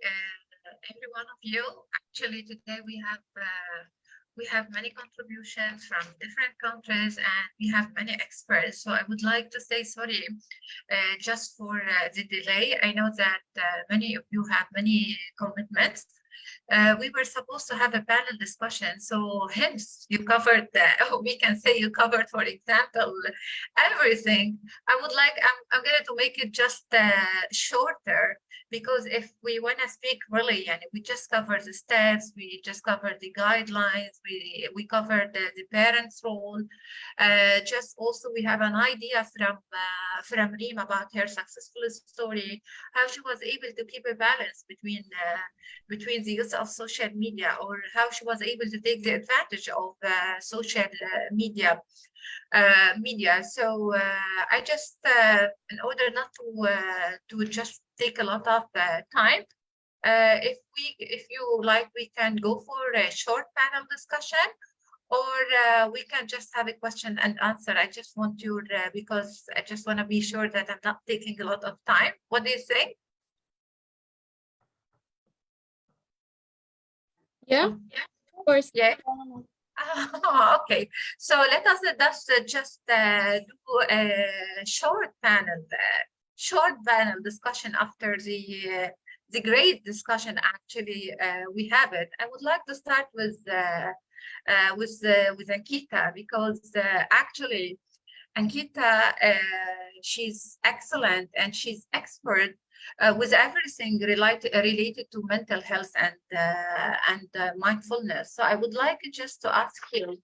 every one of you. Actually, today we have many contributions from different countries, and we have many experts. So I would like to say sorry just for the delay. I know that many of you have many commitments. We were supposed to have a panel discussion, so hence you covered, we can say you covered, for example, everything. I'm going to make it just shorter, because if we want to speak really, and we just cover the steps, we just cover the guidelines, we covered the parents' role. Just also we have an idea from Reem about her successful story, how she was able to keep a balance between the use of social media, or how she was able to take the advantage of social media. So I just, in order not to just take a lot of time, if you like, we can go for a short panel discussion, or we can just have a question and answer. I just want you, because I just want to be sure that I'm not taking a lot of time. What do you think? Yeah, of course. Yeah. Okay, so let us just do a short panel discussion after the great discussion. Actually, we have it. I would like to start with Ankita, because actually Ankita, she's excellent and she's expert with everything related to mental health and mindfulness. So I would like just to ask you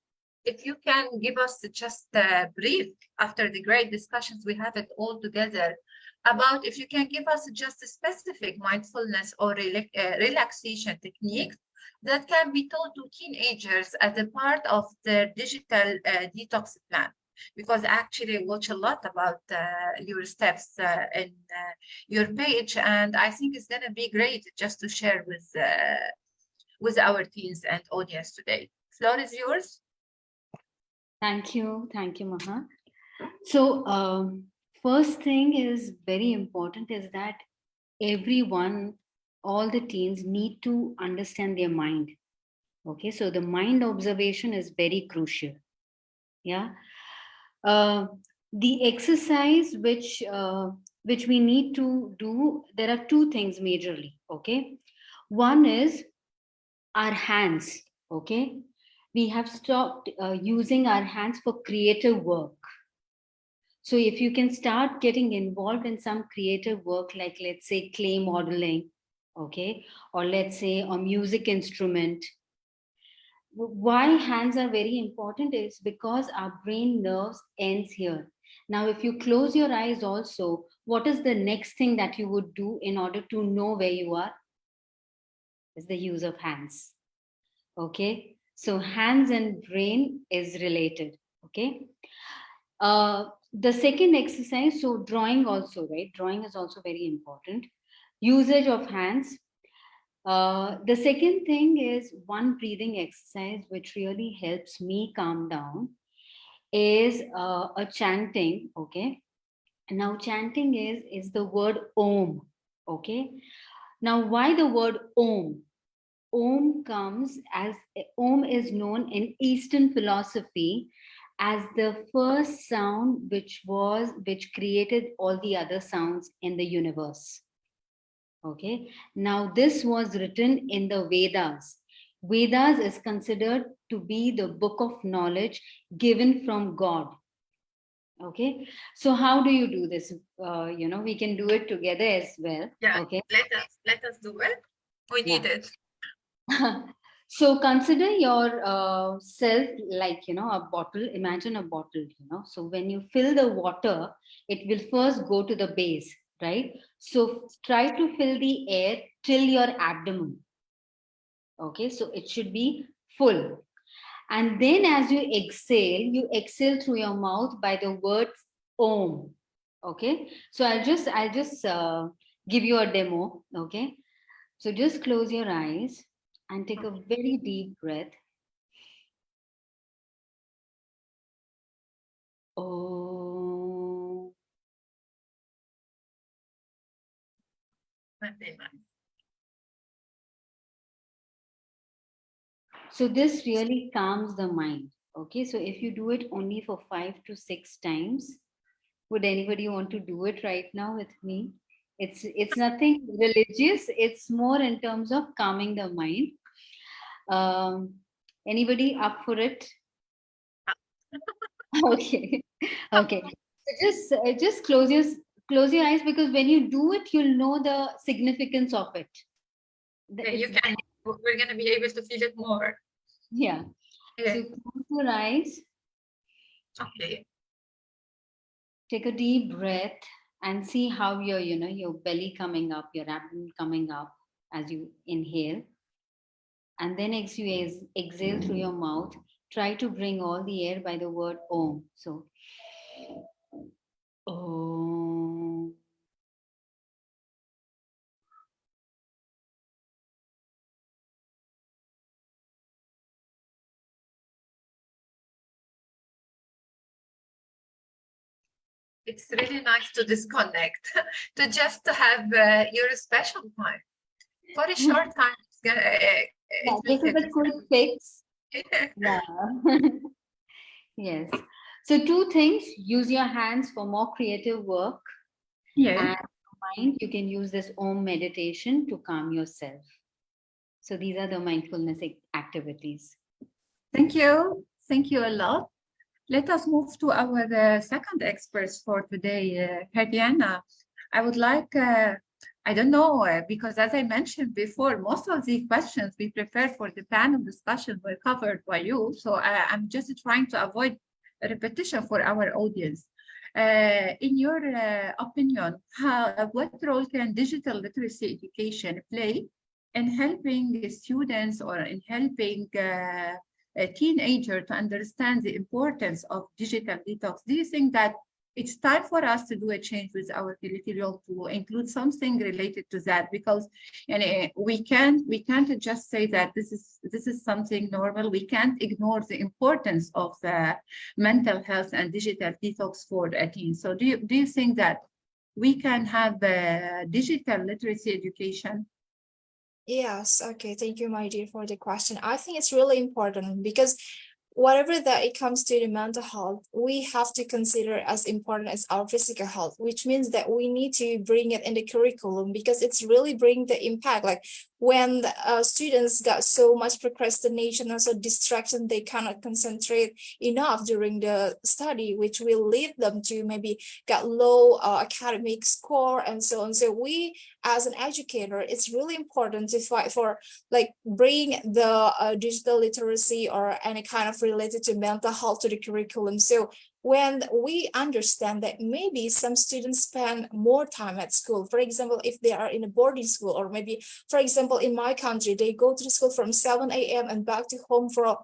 if you can give us just a brief, after the great discussions we have it all together, about if you can give us just a specific mindfulness or relaxation techniques that can be taught to teenagers as a part of their digital detox plan. Because actually I watch a lot about your steps in your page, and I think it's going to be great just to share with our teens and audience today. Floor is yours. Thank you, Maha. So first thing is very important is that everyone, all the teens need to understand their mind. Okay, so the mind observation is very crucial. Yeah. The exercise which we need to do, there are two things majorly. Okay, one is our hands. Okay, we have stopped using our hands for creative work. So if you can start getting involved in some creative work, like let's say clay modeling, okay, or let's say a music instrument. Why hands are very important is because our brain nerves ends here. Now, if you close your eyes also, what is the next thing that you would do in order to know where you are? Is the use of hands. Okay, so hands and brain is related. Okay. The second exercise, so drawing also, right? Drawing is also very important. Usage of hands. The second thing is one breathing exercise, which really helps me calm down, is a chanting. Okay. Now chanting is the word Om. Okay. Now why the word Om? Om comes as Om is known in Eastern philosophy as the first sound which created all the other sounds in the universe. Okay, now this was written in the Vedas. Vedas is considered to be the book of knowledge given from God. Okay, so how do you do this? We can do it together as well. Yeah, okay, let us do it. We need it. So consider your self like, a bottle. Imagine a bottle, so when you fill the water, it will first go to the base, right? So try to fill the air till your abdomen. Okay, so it should be full. And then as you exhale through your mouth by the words Om. Okay, so I'll just give you a demo. Okay, so just close your eyes and take a very deep breath. Oh. So this really calms the mind. Okay, so if you do it only for 5 to 6 times, would anybody want to do it right now with me? It's nothing religious. It's more in terms of calming the mind. Um, Anybody up for it? Okay, okay. So just close your eyes, because when you do it, you'll know the significance of it. Yeah, you can. We're gonna be able to feel it more. Yeah. Yeah. So close your eyes. Okay. Take a deep breath and see how your belly coming up, your abdomen coming up as you inhale. And then as you exhale through your mouth, try to bring all the air by the word Om. So, Om. It's really nice to disconnect, to just have your special time for a short time. It's gonna, Yeah, this is a quick fix. Yeah. Yes. So 2 things: use your hands for more creative work, Yeah. and mind, you can use this Om meditation to calm yourself. So these are the mindfulness activities. Thank you. Thank you a lot. Let us move to our second experts for today, Diana. I would like, I don't know, because as I mentioned before, most of the questions we prepare for the panel discussion were covered by you. So I'm just trying to avoid repetition for our audience. In your opinion, what role can digital literacy education play in helping students or in helping a teenager to understand the importance of digital detox? Do you think that it's time for us to do a change with our curriculum to include something related to that? Because we can't just say that this is something normal. We can't ignore the importance of mental health and digital detox for teens. So do you think that we can have digital literacy education? Yes, okay. Thank you, my dear, for the question. I think it's really important because whatever that it comes to the mental health, we have to consider as important as our physical health, which means that we need to bring it in the curriculum because it's really bring the impact. Like when the, students got so much procrastination, also distraction, they cannot concentrate enough during the study, which will lead them to maybe get low academic score and so on. So we, as an educator, it's really important to fight for like bring the digital literacy or any kind of related to mental health to the curriculum. So when we understand that maybe some students spend more time at school, for example, if they are in a boarding school, or maybe, for example, in my country, they go to the school from 7 a.m. and back to home for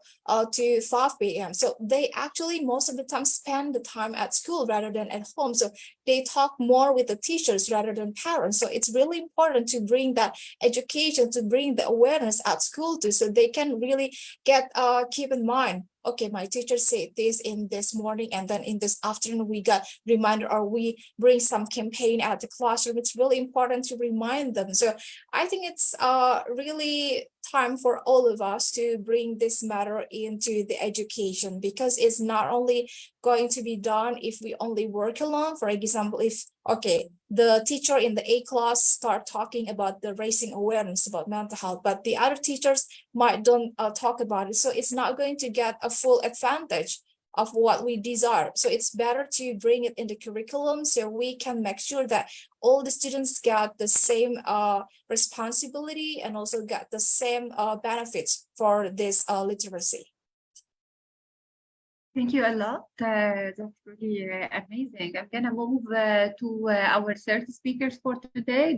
to 5 p.m. So they actually most of the time spend the time at school rather than at home. So they talk more with the teachers rather than parents. So it's really important to bring that education, to bring the awareness at school too, so they can really get keep in mind, okay, my teacher said this in this morning, and then in this afternoon we got reminder, or we bring some campaign at the classroom. It's really important to remind them. So I think it's really time for all of us to bring this matter into the education, because it's not only going to be done if we only work alone. For example, if okay, the teacher in the A class start talking about the raising awareness about mental health, but the other teachers might don't talk about it, so it's not going to get a full advantage of what we desire. So it's better to bring it in the curriculum so we can make sure that all the students get the same responsibility and also get the same benefits for this literacy. Thank you a lot. That's really amazing. I'm gonna move to our third speakers for today,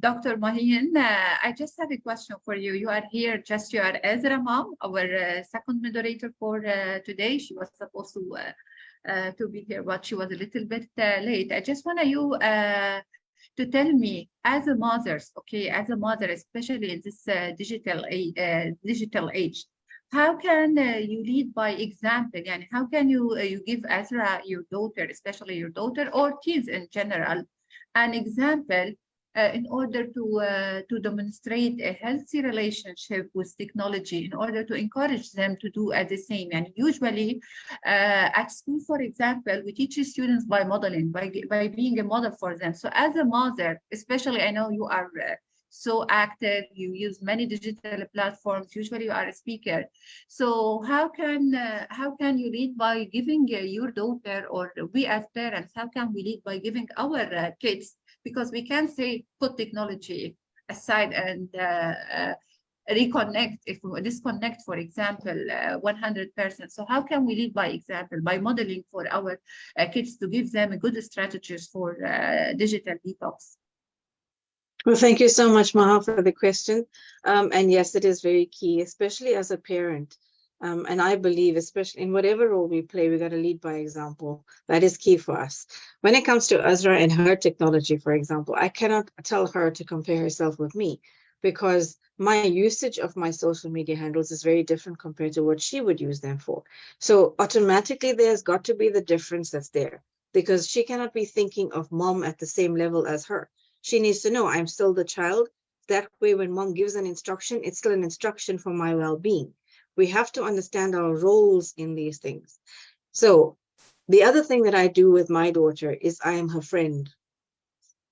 Dr. Mahin. I just have a question for you. You are here, you are Ezra mom, our second moderator for today. She was supposed to be here, but she was a little bit late. I just want you to tell me, as a mother, okay, as a mother, especially in this digital age, how can you lead by example? And how can you give Ezra, your daughter, especially your daughter, or kids in general, an example in order to demonstrate a healthy relationship with technology, in order to encourage them to do the same. And usually at school, for example, we teach students by modeling, by being a model for them. So as a mother, especially, I know you are so active, you use many digital platforms, usually you are a speaker. So how can you lead by giving your daughter, or we as parents, how can we lead by giving our kids, because we can't say put technology aside and reconnect, if we disconnect, for example, 100%. So how can we lead by example, by modeling for our kids, to give them good strategies for digital detox? Well, thank you so much, Maha, for the question. And yes, it is very key, especially as a parent. And I believe, especially in whatever role we play, we got to lead by example. That is key for us. When it comes to Azra and her technology, for example, I cannot tell her to compare herself with me, because my usage of my social media handles is very different compared to what she would use them for. So automatically, there's got to be the difference that's there, because she cannot be thinking of mom at the same level as her. She needs to know I'm still the child. That way, when mom gives an instruction, it's still an instruction for my well-being. We have to understand our roles in these things. So the other thing that I do with my daughter is I am her friend.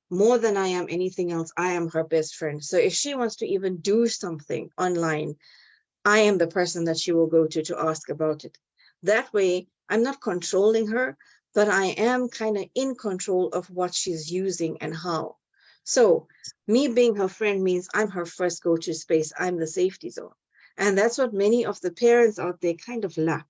More than I am anything else, I am her best friend. So if she wants to even do something online, I am the person that she will go to ask about it. That way, I'm not controlling her, but I am kind of in control of what she's using and how. So me being her friend means I'm her first go-to space. I'm the safety zone. And that's what many of the parents out there kind of lack,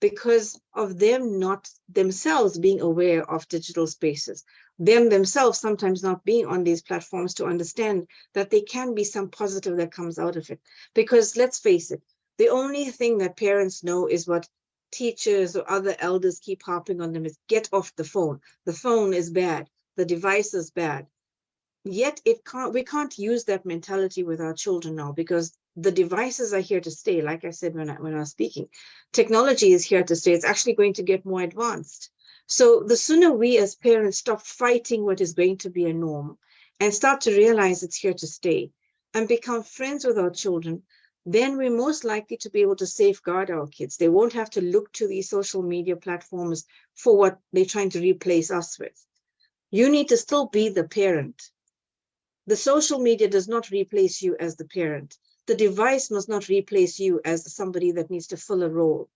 because of them not themselves being aware of digital spaces, them themselves sometimes not being on these platforms to understand that there can be some positive that comes out of it. Because let's face it, the only thing that parents know is what teachers or other elders keep harping on them is get off the phone. The phone is bad. The device is bad. Yet we can't use that mentality with our children now, because the devices are here to stay. Like I said when I was speaking, technology is here to stay. It's actually going to get more advanced. So the sooner we as parents stop fighting what is going to be a norm and start to realize it's here to stay and become friends with our children, then we're most likely to be able to safeguard our kids. They won't have to look to these social media platforms for what they're trying to replace us with. You need to still be the parent. The social media does not replace you as the parent. The device must not replace you as somebody that needs to fill a role.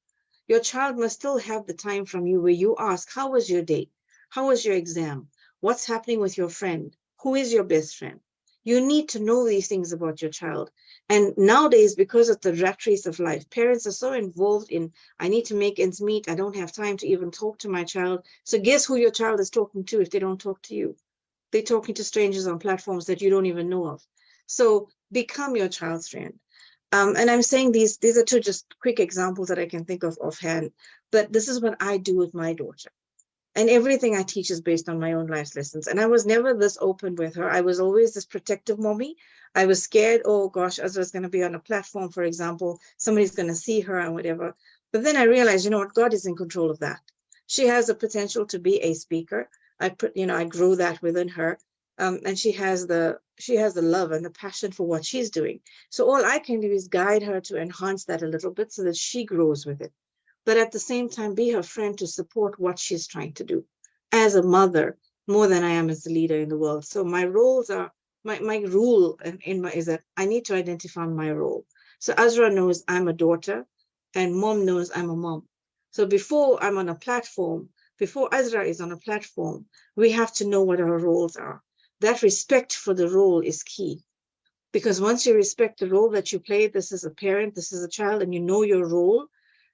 Your child must still have the time from you where you ask, how was your day? How was your exam? What's happening with your friend? Who is your best friend? You need to know these things about your child. And nowadays, because of the rat race of life, parents are so involved in, I need to make ends meet. I don't have time to even talk to my child. So guess who your child is talking to if they don't talk to you? They're talking to strangers on platforms that you don't even know of. So become your child's friend. And I'm saying these are two just quick examples that I can think of offhand, but this is what I do with my daughter. And everything I teach is based on my own life lessons. And I was never this open with her. I was always this protective mommy. I was scared, oh gosh, Azra's going to be on a platform, for example, somebody's going to see her and whatever. But then I realized, you know what, God is in control of that. She has the potential to be a speaker. I grew that within her. And she has the love and the passion for what she's doing. So all I can do is guide her to enhance that a little bit so that she grows with it. But at the same time, be her friend to support what she's trying to do as a mother, more than I am as a leader in the world. So my roles are, my rule is that I need to identify my role. So Azra knows I'm a daughter and mom knows I'm a mom. So before I'm on a platform, before Azra is on a platform, we have to know what our roles are. That respect for the role is key. Because once you respect the role that you play, this is a parent, this is a child, and you know your role,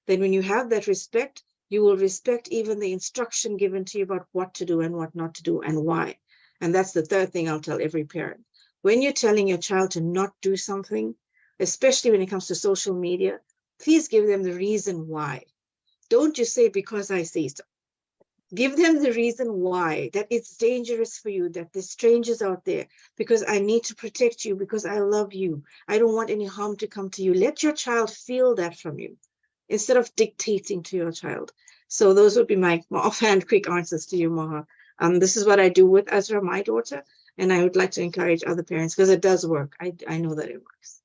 then when you have that respect, you will respect even the instruction given to you about what to do and what not to do and why. And that's the third thing I'll tell every parent. When you're telling your child to not do something, especially when it comes to social media, please give them the reason why. Don't just say, because I say so. Give them the reason why, that it's dangerous for you, that there's strangers out there, because I need to protect you, because I love you. I don't want any harm to come to you. Let your child feel that from you, instead of dictating to your child. So those would be my offhand quick answers to you, Maha. This is what I do with Azra, my daughter, And I would like to encourage other parents because it does work. I know that it works.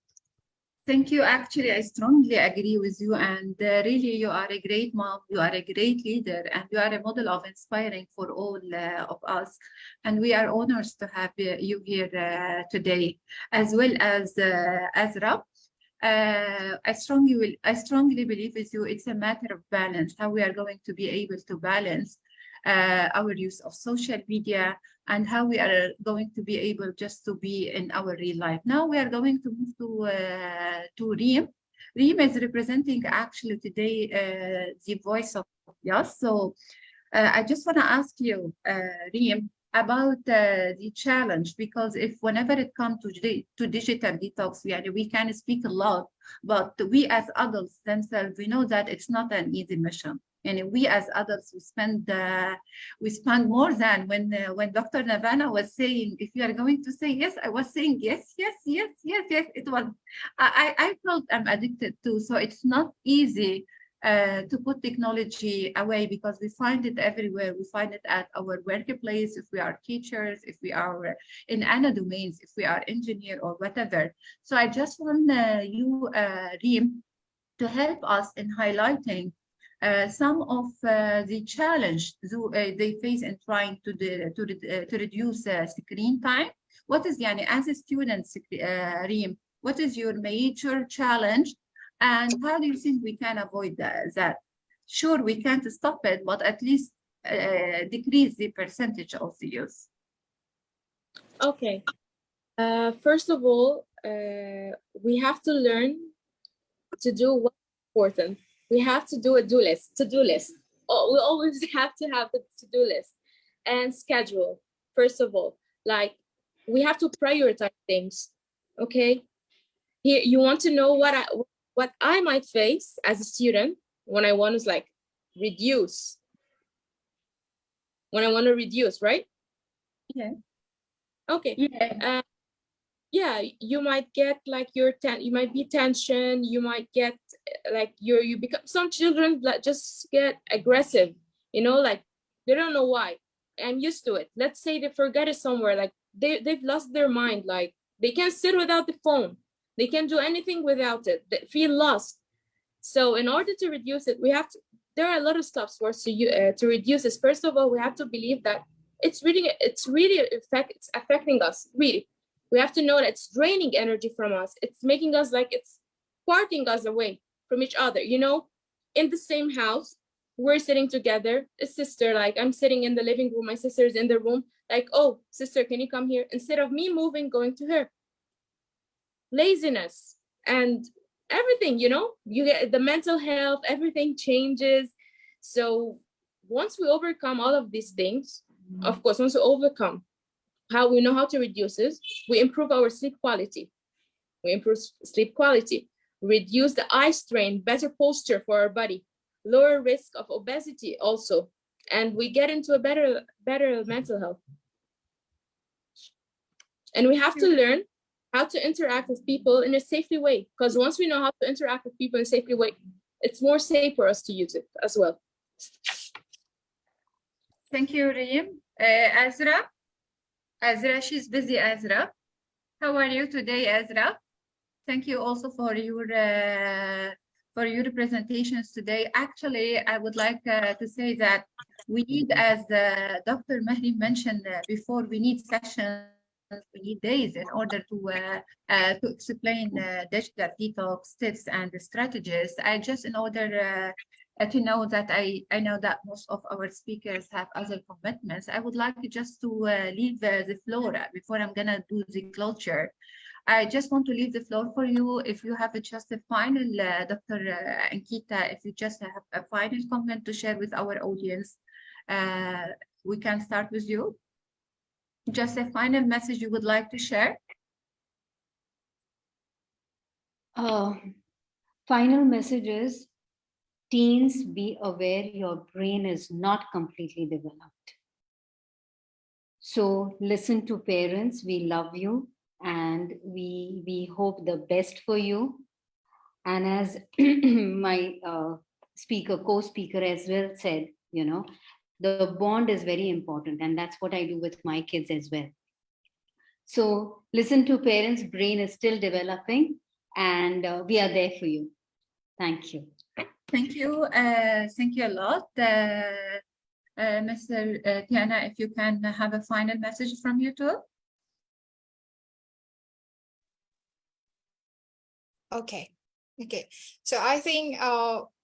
Thank you. Actually, I strongly agree with you. And really, you are a great mom. You are a great leader. And you are a model of inspiring for all of us. And we are honored to have you here today, as well as Azra. I strongly believe with you, it's a matter of balance, how we are going to be able to balance our use of social media and how we are going to be able just to be in our real life. Now we are going to move to Reem. Reem is representing actually today the voice of yes. So I just want to ask you, Reem, about the challenge, because if whenever it comes to digital detox, we can speak a lot, but we as adults themselves, we know that it's not an easy mission. And we as adults, we spend more than when Dr. Navana was saying, if you are going to say yes, I was saying yes, yes, yes, yes, yes. It was, I felt I'm addicted too. So it's not easy to put technology away because we find it everywhere. We find it at our workplace, if we are teachers, if we are in any domains, if we are engineer or whatever. So I just want you, Reem, to help us in highlighting some of the challenge they face in trying to reduce screen time. What is, as a student, Reem, what is your major challenge? And how do you think we can avoid that? Sure, we can't stop it, but at least decrease the percentage of the use. Okay. First of all, we have to learn to do what's important. We have to do a to-do list. Oh, we always have to have the to-do list and schedule. First of all, like we have to prioritize things. Okay. Here, you want to know what I might face as a student when I want to reduce. When I want to reduce, right? Yeah. Okay. Yeah. Yeah, you might get you might be tension. You might get you become, some children just get aggressive. They don't know why. I'm used to it. Let's say they forget it somewhere. Like they've lost their mind. Like they can't sit without the phone. They can't do anything without it. They feel lost. So in order to reduce it, there are a lot of steps for us to reduce this. First of all, we have to believe that it's affecting us, really. We have to know that it's draining energy from us. It's making us it's parting us away from each other. In the same house, we're sitting together, a sister, I'm sitting in the living room, my sister's in the room, oh, sister, can you come here? Instead of me moving, going to her. Laziness and everything, you get the mental health, everything changes. So once we overcome all of these things, of course, once we overcome how we know how to reduce it, we improve our sleep quality. Reduce the eye strain, better posture for our body, lower risk of obesity also, and we get into a better mental health. And we have to learn how to interact with people in a safely way, because once we know how to interact with people in a safely way, it's more safe for us to use it as well. Thank you, Reem. Azra, she's busy, Azra. How are you today, Azra? Thank you also for your presentations today. Actually, I would like to say that we need, as Dr. Mahdi mentioned before, we need sessions, we need days in order to explain digital detox tips and strategies. In order to know that I know that most of our speakers have other commitments, I would like just to leave the floor before I'm gonna do the closure. I just want to leave the floor for you. If you have just a final, Dr. Ankita, if you just have a final comment to share with our audience, we can start with you. Just a final message you would like to share? Final message is, teens, be aware your brain is not completely developed. So listen to parents, we love you and we hope the best for you. And as my co-speaker as well said, the bond is very important, and that's what I do with my kids as well. So listen to parents, brain is still developing, and we are there for you. Thank you. Thank you. Thank you a lot. Mr. Tiana, if you can have a final message from you too. Okay. So I think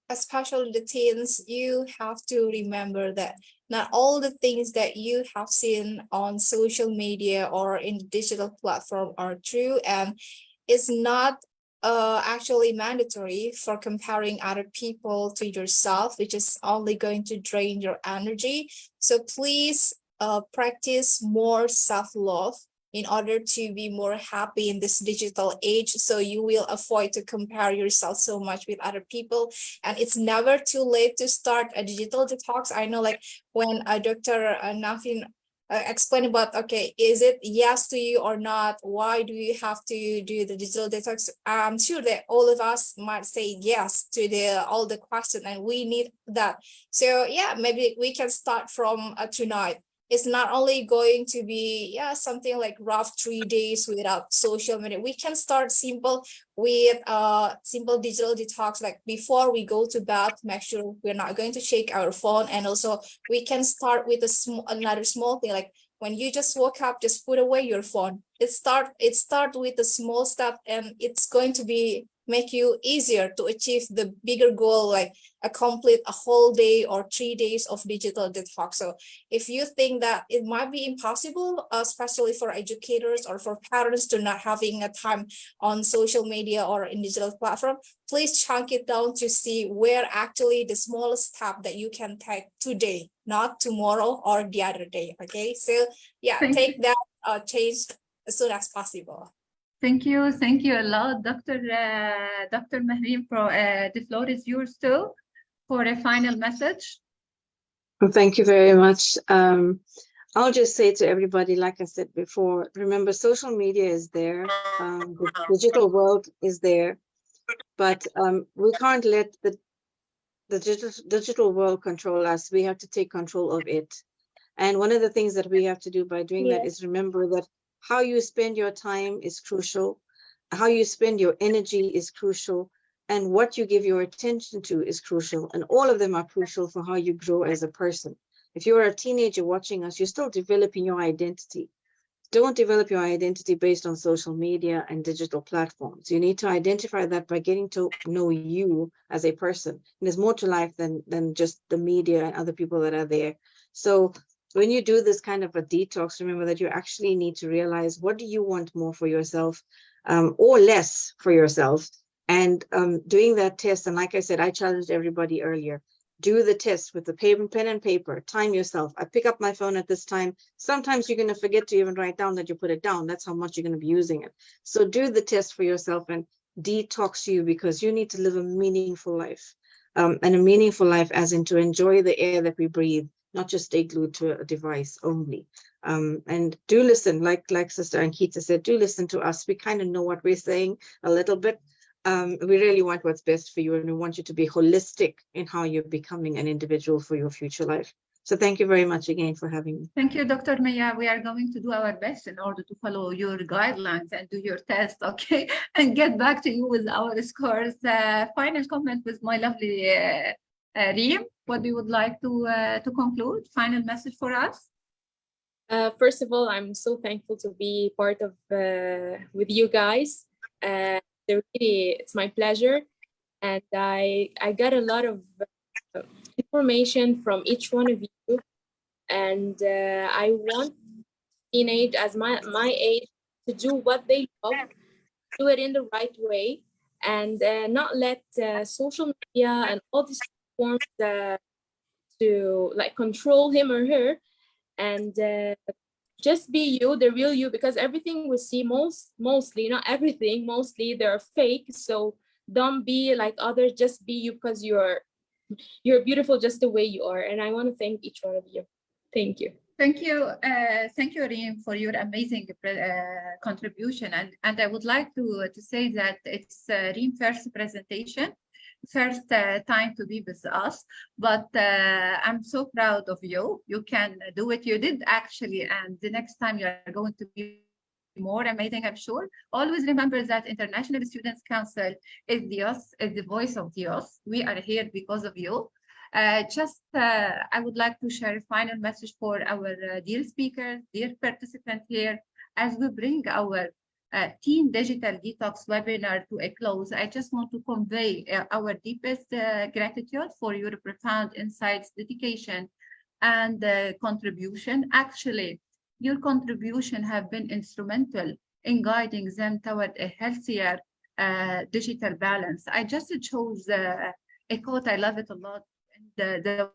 especially the teens, you have to remember that not all the things that you have seen on social media or in the digital platform are true, and it's not actually mandatory for comparing other people to yourself, which is only going to drain your energy. So please practice more self-love in order to be more happy in this digital age. So you will avoid to compare yourself so much with other people. And it's never too late to start a digital detox. I know, like when Dr. Nafin explain about, okay, is it yes to you or not? Why do you have to do the digital detox? I'm sure that all of us might say yes to all the questions, and we need that. So yeah, maybe we can start from tonight. It's not only going to be something like rough 3 days without social media. We can start simple with simple digital detox, like before we go to bed, make sure we're not going to check our phone. And also we can start with another small thing, like when you just woke up, just put away your phone. It start with a small step, and it's going to be make you easier to achieve the bigger goal, like complete a whole day or 3 days of digital detox. So if you think that it might be impossible, especially for educators or for parents to not having a time on social media or in digital platform, please chunk it down to see where actually the smallest step that you can take today, not tomorrow or the other day. Okay, so yeah, take that change as soon as possible. Thank you a lot, Dr. Mahrim. The floor is yours too for a final message. Well, thank you very much. I'll just say to everybody, like I said before, remember social media is there, the digital world is there, but we can't let the digital world control us. We have to take control of it. And one of the things that we have to do by doing that is remember that how you spend your time is crucial, how you spend your energy is crucial, and what you give your attention to is crucial. And all of them are crucial for how you grow as a person. If you're a teenager watching us, you're still developing your identity. Don't develop your identity based on social media and digital platforms. You need to identify that by getting to know you as a person. And there's more to life than just the media and other people that are there. So when you do this kind of a detox, remember that you actually need to realize, what do you want more for yourself or less for yourself? And doing that test, and like I said, I challenged everybody earlier, do the test with the pen and paper, time yourself. I pick up my phone at this time. Sometimes you're going to forget to even write down that you put it down. That's how much you're going to be using it. So do the test for yourself and detox you, because you need to live a meaningful life. And a meaningful life as in to enjoy the air that we breathe, not just stay glued to a device only. And do listen, like Sister Ankita said, do listen to us. We kind of know what we're saying a little bit. We really want what's best for you, and we want you to be holistic in how you're becoming an individual for your future life. So thank you very much again for having me. Thank you, Dr. Maya. We are going to do our best in order to follow your guidelines and do your test, okay? And get back to you with our scores. Final comment with my lovely Reem. What we would like to conclude? Final message for us? First of all, I'm so thankful to be part of with you guys. Really, it's my pleasure, and I got a lot of information from each one of you, and I want teenage as my age to do what they love, do it in the right way, and not let social media and all these forms to like control him or her, and just be you, the real you, because everything we see, mostly, not everything, mostly they're fake. So don't be like others, just be you, because you're beautiful just the way you are. And I want to thank each one of you. Thank you. Thank you, Reem, for your amazing contribution. And I would like to say that it's Reem's first presentation, first time to be with us, but I'm so proud of you. You can do it. You did actually, and the next time you are going to be more amazing, I'm sure. Always remember that International Students Council is the voice of the youth. We are here because of you. I would like to share a final message for our dear speakers, dear participants here, as we bring our Teen Digital Detox webinar to a close. I just want to convey our deepest gratitude for your profound insights, dedication, and contribution. Actually, your contribution have been instrumental in guiding them toward a healthier digital balance. I just chose a quote, I love it a lot. The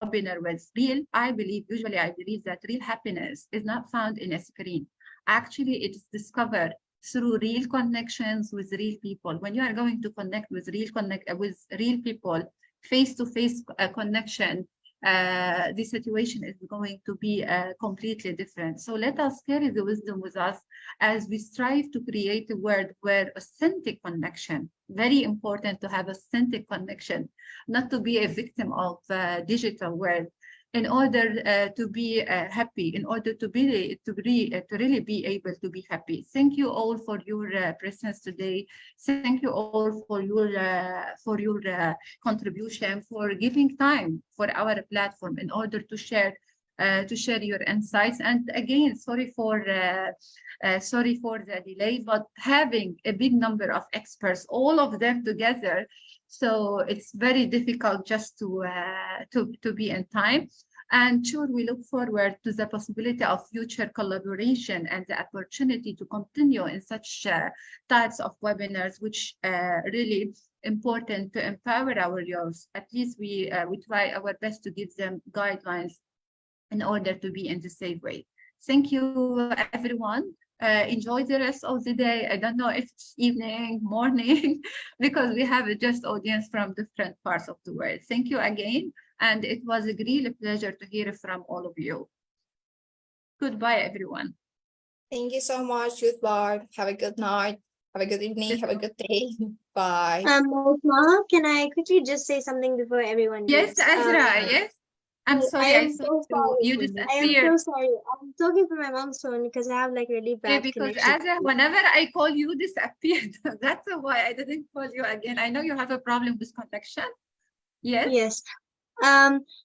webinar was real. I believe that real happiness is not found in a screen. Actually, it is discovered through real connections with real people. When you are going to connect with real people, face-to-face connection, the situation is going to be completely different. So let us carry the wisdom with us as we strive to create a world where authentic connection, very important to have authentic connection, not to be a victim of digital world, in order to be happy, in order to really be able to be happy. Thank you all for your presence today. Thank you all for your contribution, for giving time for our platform in order to share your insights. And again, sorry for the delay, but having a big number of experts, all of them together, so it's very difficult just to be in time. And sure, we look forward to the possibility of future collaboration and the opportunity to continue in such types of webinars, which really important to empower our youth. At least we try our best to give them guidelines in order to be in the safe way. Thank you, everyone. Enjoy the rest of the day. I don't know if it's evening, morning, because we have a just audience from different parts of the world. Thank you again. And it was a real pleasure to hear from all of you. Goodbye, everyone. Thank you so much. Goodbye. Have a good night. Have a good evening. Have a good day. Bye. Maha, can I quickly just say something before everyone Yes, leaves? Azra, yes. I'm sorry, I am so sorry. you I am disappeared. so sorry. I'm talking from my mom's phone because I have like really bad because connection. Azra, whenever I call you, disappeared. That's why I didn't call you again. I know you have a problem with connection. Yes. Yes.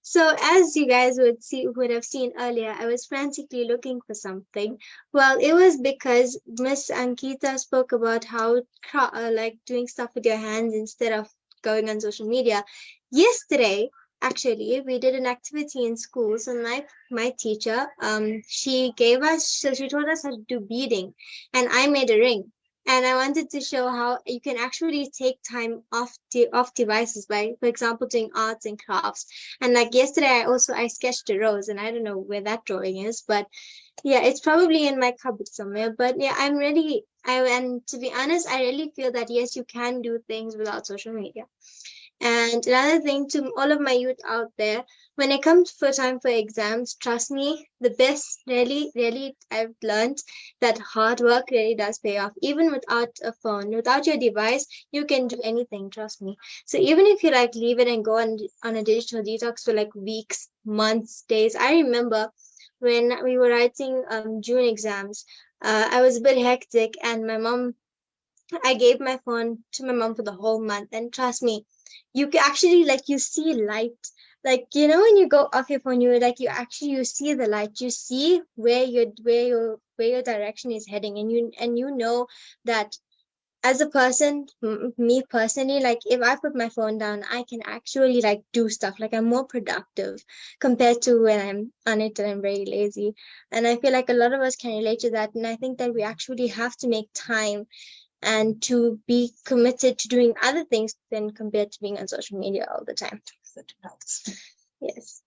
So as you guys would have seen earlier, I was frantically looking for something. Well, it was because Miss Ankita spoke about how like doing stuff with your hands instead of going on social media. Yesterday, actually, we did an activity in school. So my teacher, she taught us how to do beading, and I made a ring. And I wanted to show how you can actually take time off devices by, for example, doing arts and crafts. And like yesterday, I sketched a rose, and I don't know where that drawing is, but yeah, it's probably in my cupboard somewhere. But yeah, and to be honest, I really feel that yes, you can do things without social media. And another thing to all of my youth out there, when it comes for time for exams, trust me, the best really I've learned that hard work really does pay off. Even without a phone, without your device, you can do anything, trust me. So even if you like leave it and go on a digital detox for like weeks, months, days. I remember when we were writing June exams, I was a bit hectic, and I gave my phone to my mom for the whole month, and trust me, you can actually you see light, when you go off your phone, you see the light, you see where your direction is heading, and you know that as a person, me personally, if I put my phone down, I can actually do stuff, I'm more productive compared to when I'm on it and I'm very lazy. And I feel like a lot of us can relate to that, and I think that we actually have to make time and to be committed to doing other things than compared to being on social media all the time. Yes.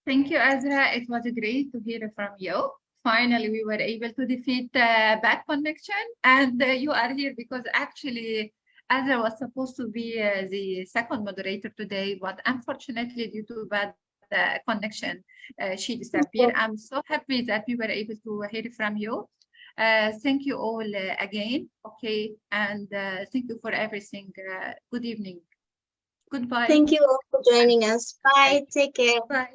Thank you, Azra. It was great to hear from you. Finally, we were able to defeat bad connection, and you are here because actually Azra was supposed to be the second moderator today, but unfortunately, due to bad connection, she disappeared. I'm so happy that we were able to hear from you. Thank you all again. Okay, and thank you for everything. Good evening. Goodbye. Thank you all for joining us. Bye. Take care. Bye.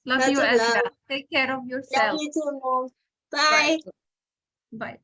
Love you, Azra. Take care of yourself. Love you too, Mom. Bye. Bye. Bye.